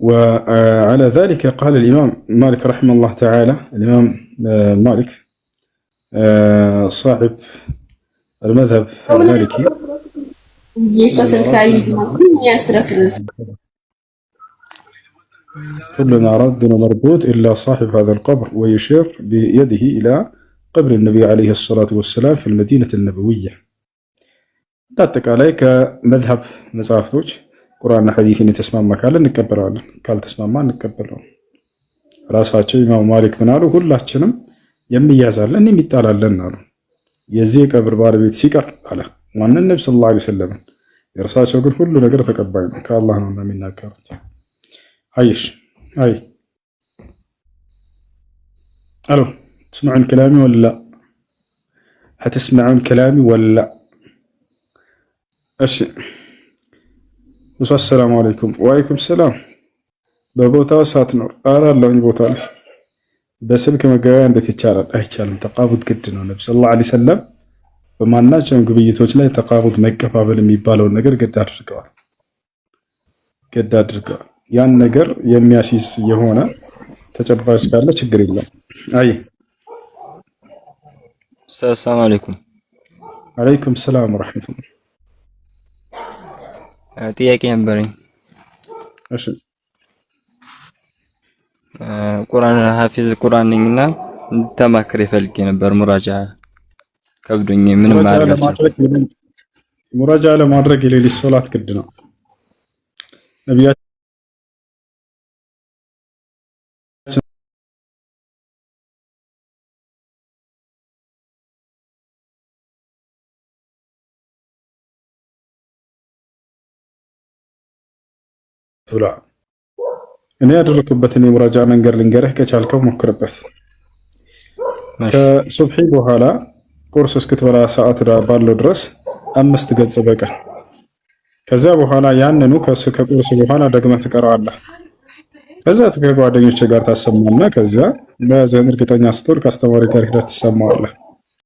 S1: وعلى ذلك قال الإمام مالك رحمه الله تعالى، الإمام مالك صاحب المذهب المالكي، كلنا رد ومردود إلا صاحب هذا القبر، ويشير بيده إلى قبر النبي عليه الصلاة والسلام في المدينة النبوية. لا تقالي كمذهب مصافتوች ቁርአንና ሐዲስን የተስማማ ካለ እንቀበላለን፣ ካልተስማማ እንቀበለው። ራሳቸው ኢማም ማሊክ ምን አሉ? ሁላችንም የሚያዛለን የሚጣላለን አሉ። የዚህ ቀብር ባለቤት ሲቀር አለ ማንን? ነብዩ ሰለላሁ ዐለይሂ ወሰለም። የእርሳቸው ግን ሁሉ ነገር ተቀባይ ነው፣ ከአላህ ነው የሚናገሩት። አይሽ አይ አሎ تسمعون كلامي ولا لا؟ هتسمعون كلامي ولا لا؟ እሺ السلام عليكم وعليكم السلام። በቦታው ሳትኖር አራለሁኝ ቦታ ላይ በስልክ መገበያ እንዴት ይቻላል? አይቻልም። ተቃቡድ ግድ ነው። ነብዩ ሰለላሁ ዐለይሂ ወሰለም በማናቸውም ግብይቶች ላይ ተቃቡድ መቀባበል የሚባለውን ነገር ግድ አድርገዋል። ያን ነገር የሚያሲዝ የሆነ ተጨባጭ ካለ ችግር የለም። አይ
S21: ሰላም አለይኩም።
S1: አለይኩም ሰላም ወራህመቱላህ።
S21: ጥያቄ ነበረኝ።
S1: እሺ
S21: ቁርአን ሐፊዝ ቁርአን ነኝና እንድታማክር ይፈልግ ነበር። ሙራጃ ከብዶኝ ምንም
S1: ሙራጃ ለማድረግ የሌሊት ሶላት ግድ ነው። ነብያችን እኔ ያደረኩበትን የሙራጃ መንገድ ልንገርህ፣ ከቻልከው ሞክርበት። ከሱብሒ በኋላ ቁርስ እስክትበላ ሰዓት ባለው ድረስ 5 ገጽ በቀን። ከዛ በኋላ ያንኑ ከቁርስ በኋላ ደግመህ ትቀራዋለህ። ከዛ ከጓደኞች ጋር ታሰማና ከዛ በዘን እርግጠኛ ስትሆን ከአስተማሪ ጋር ሄደህ ትሰማዋለህ።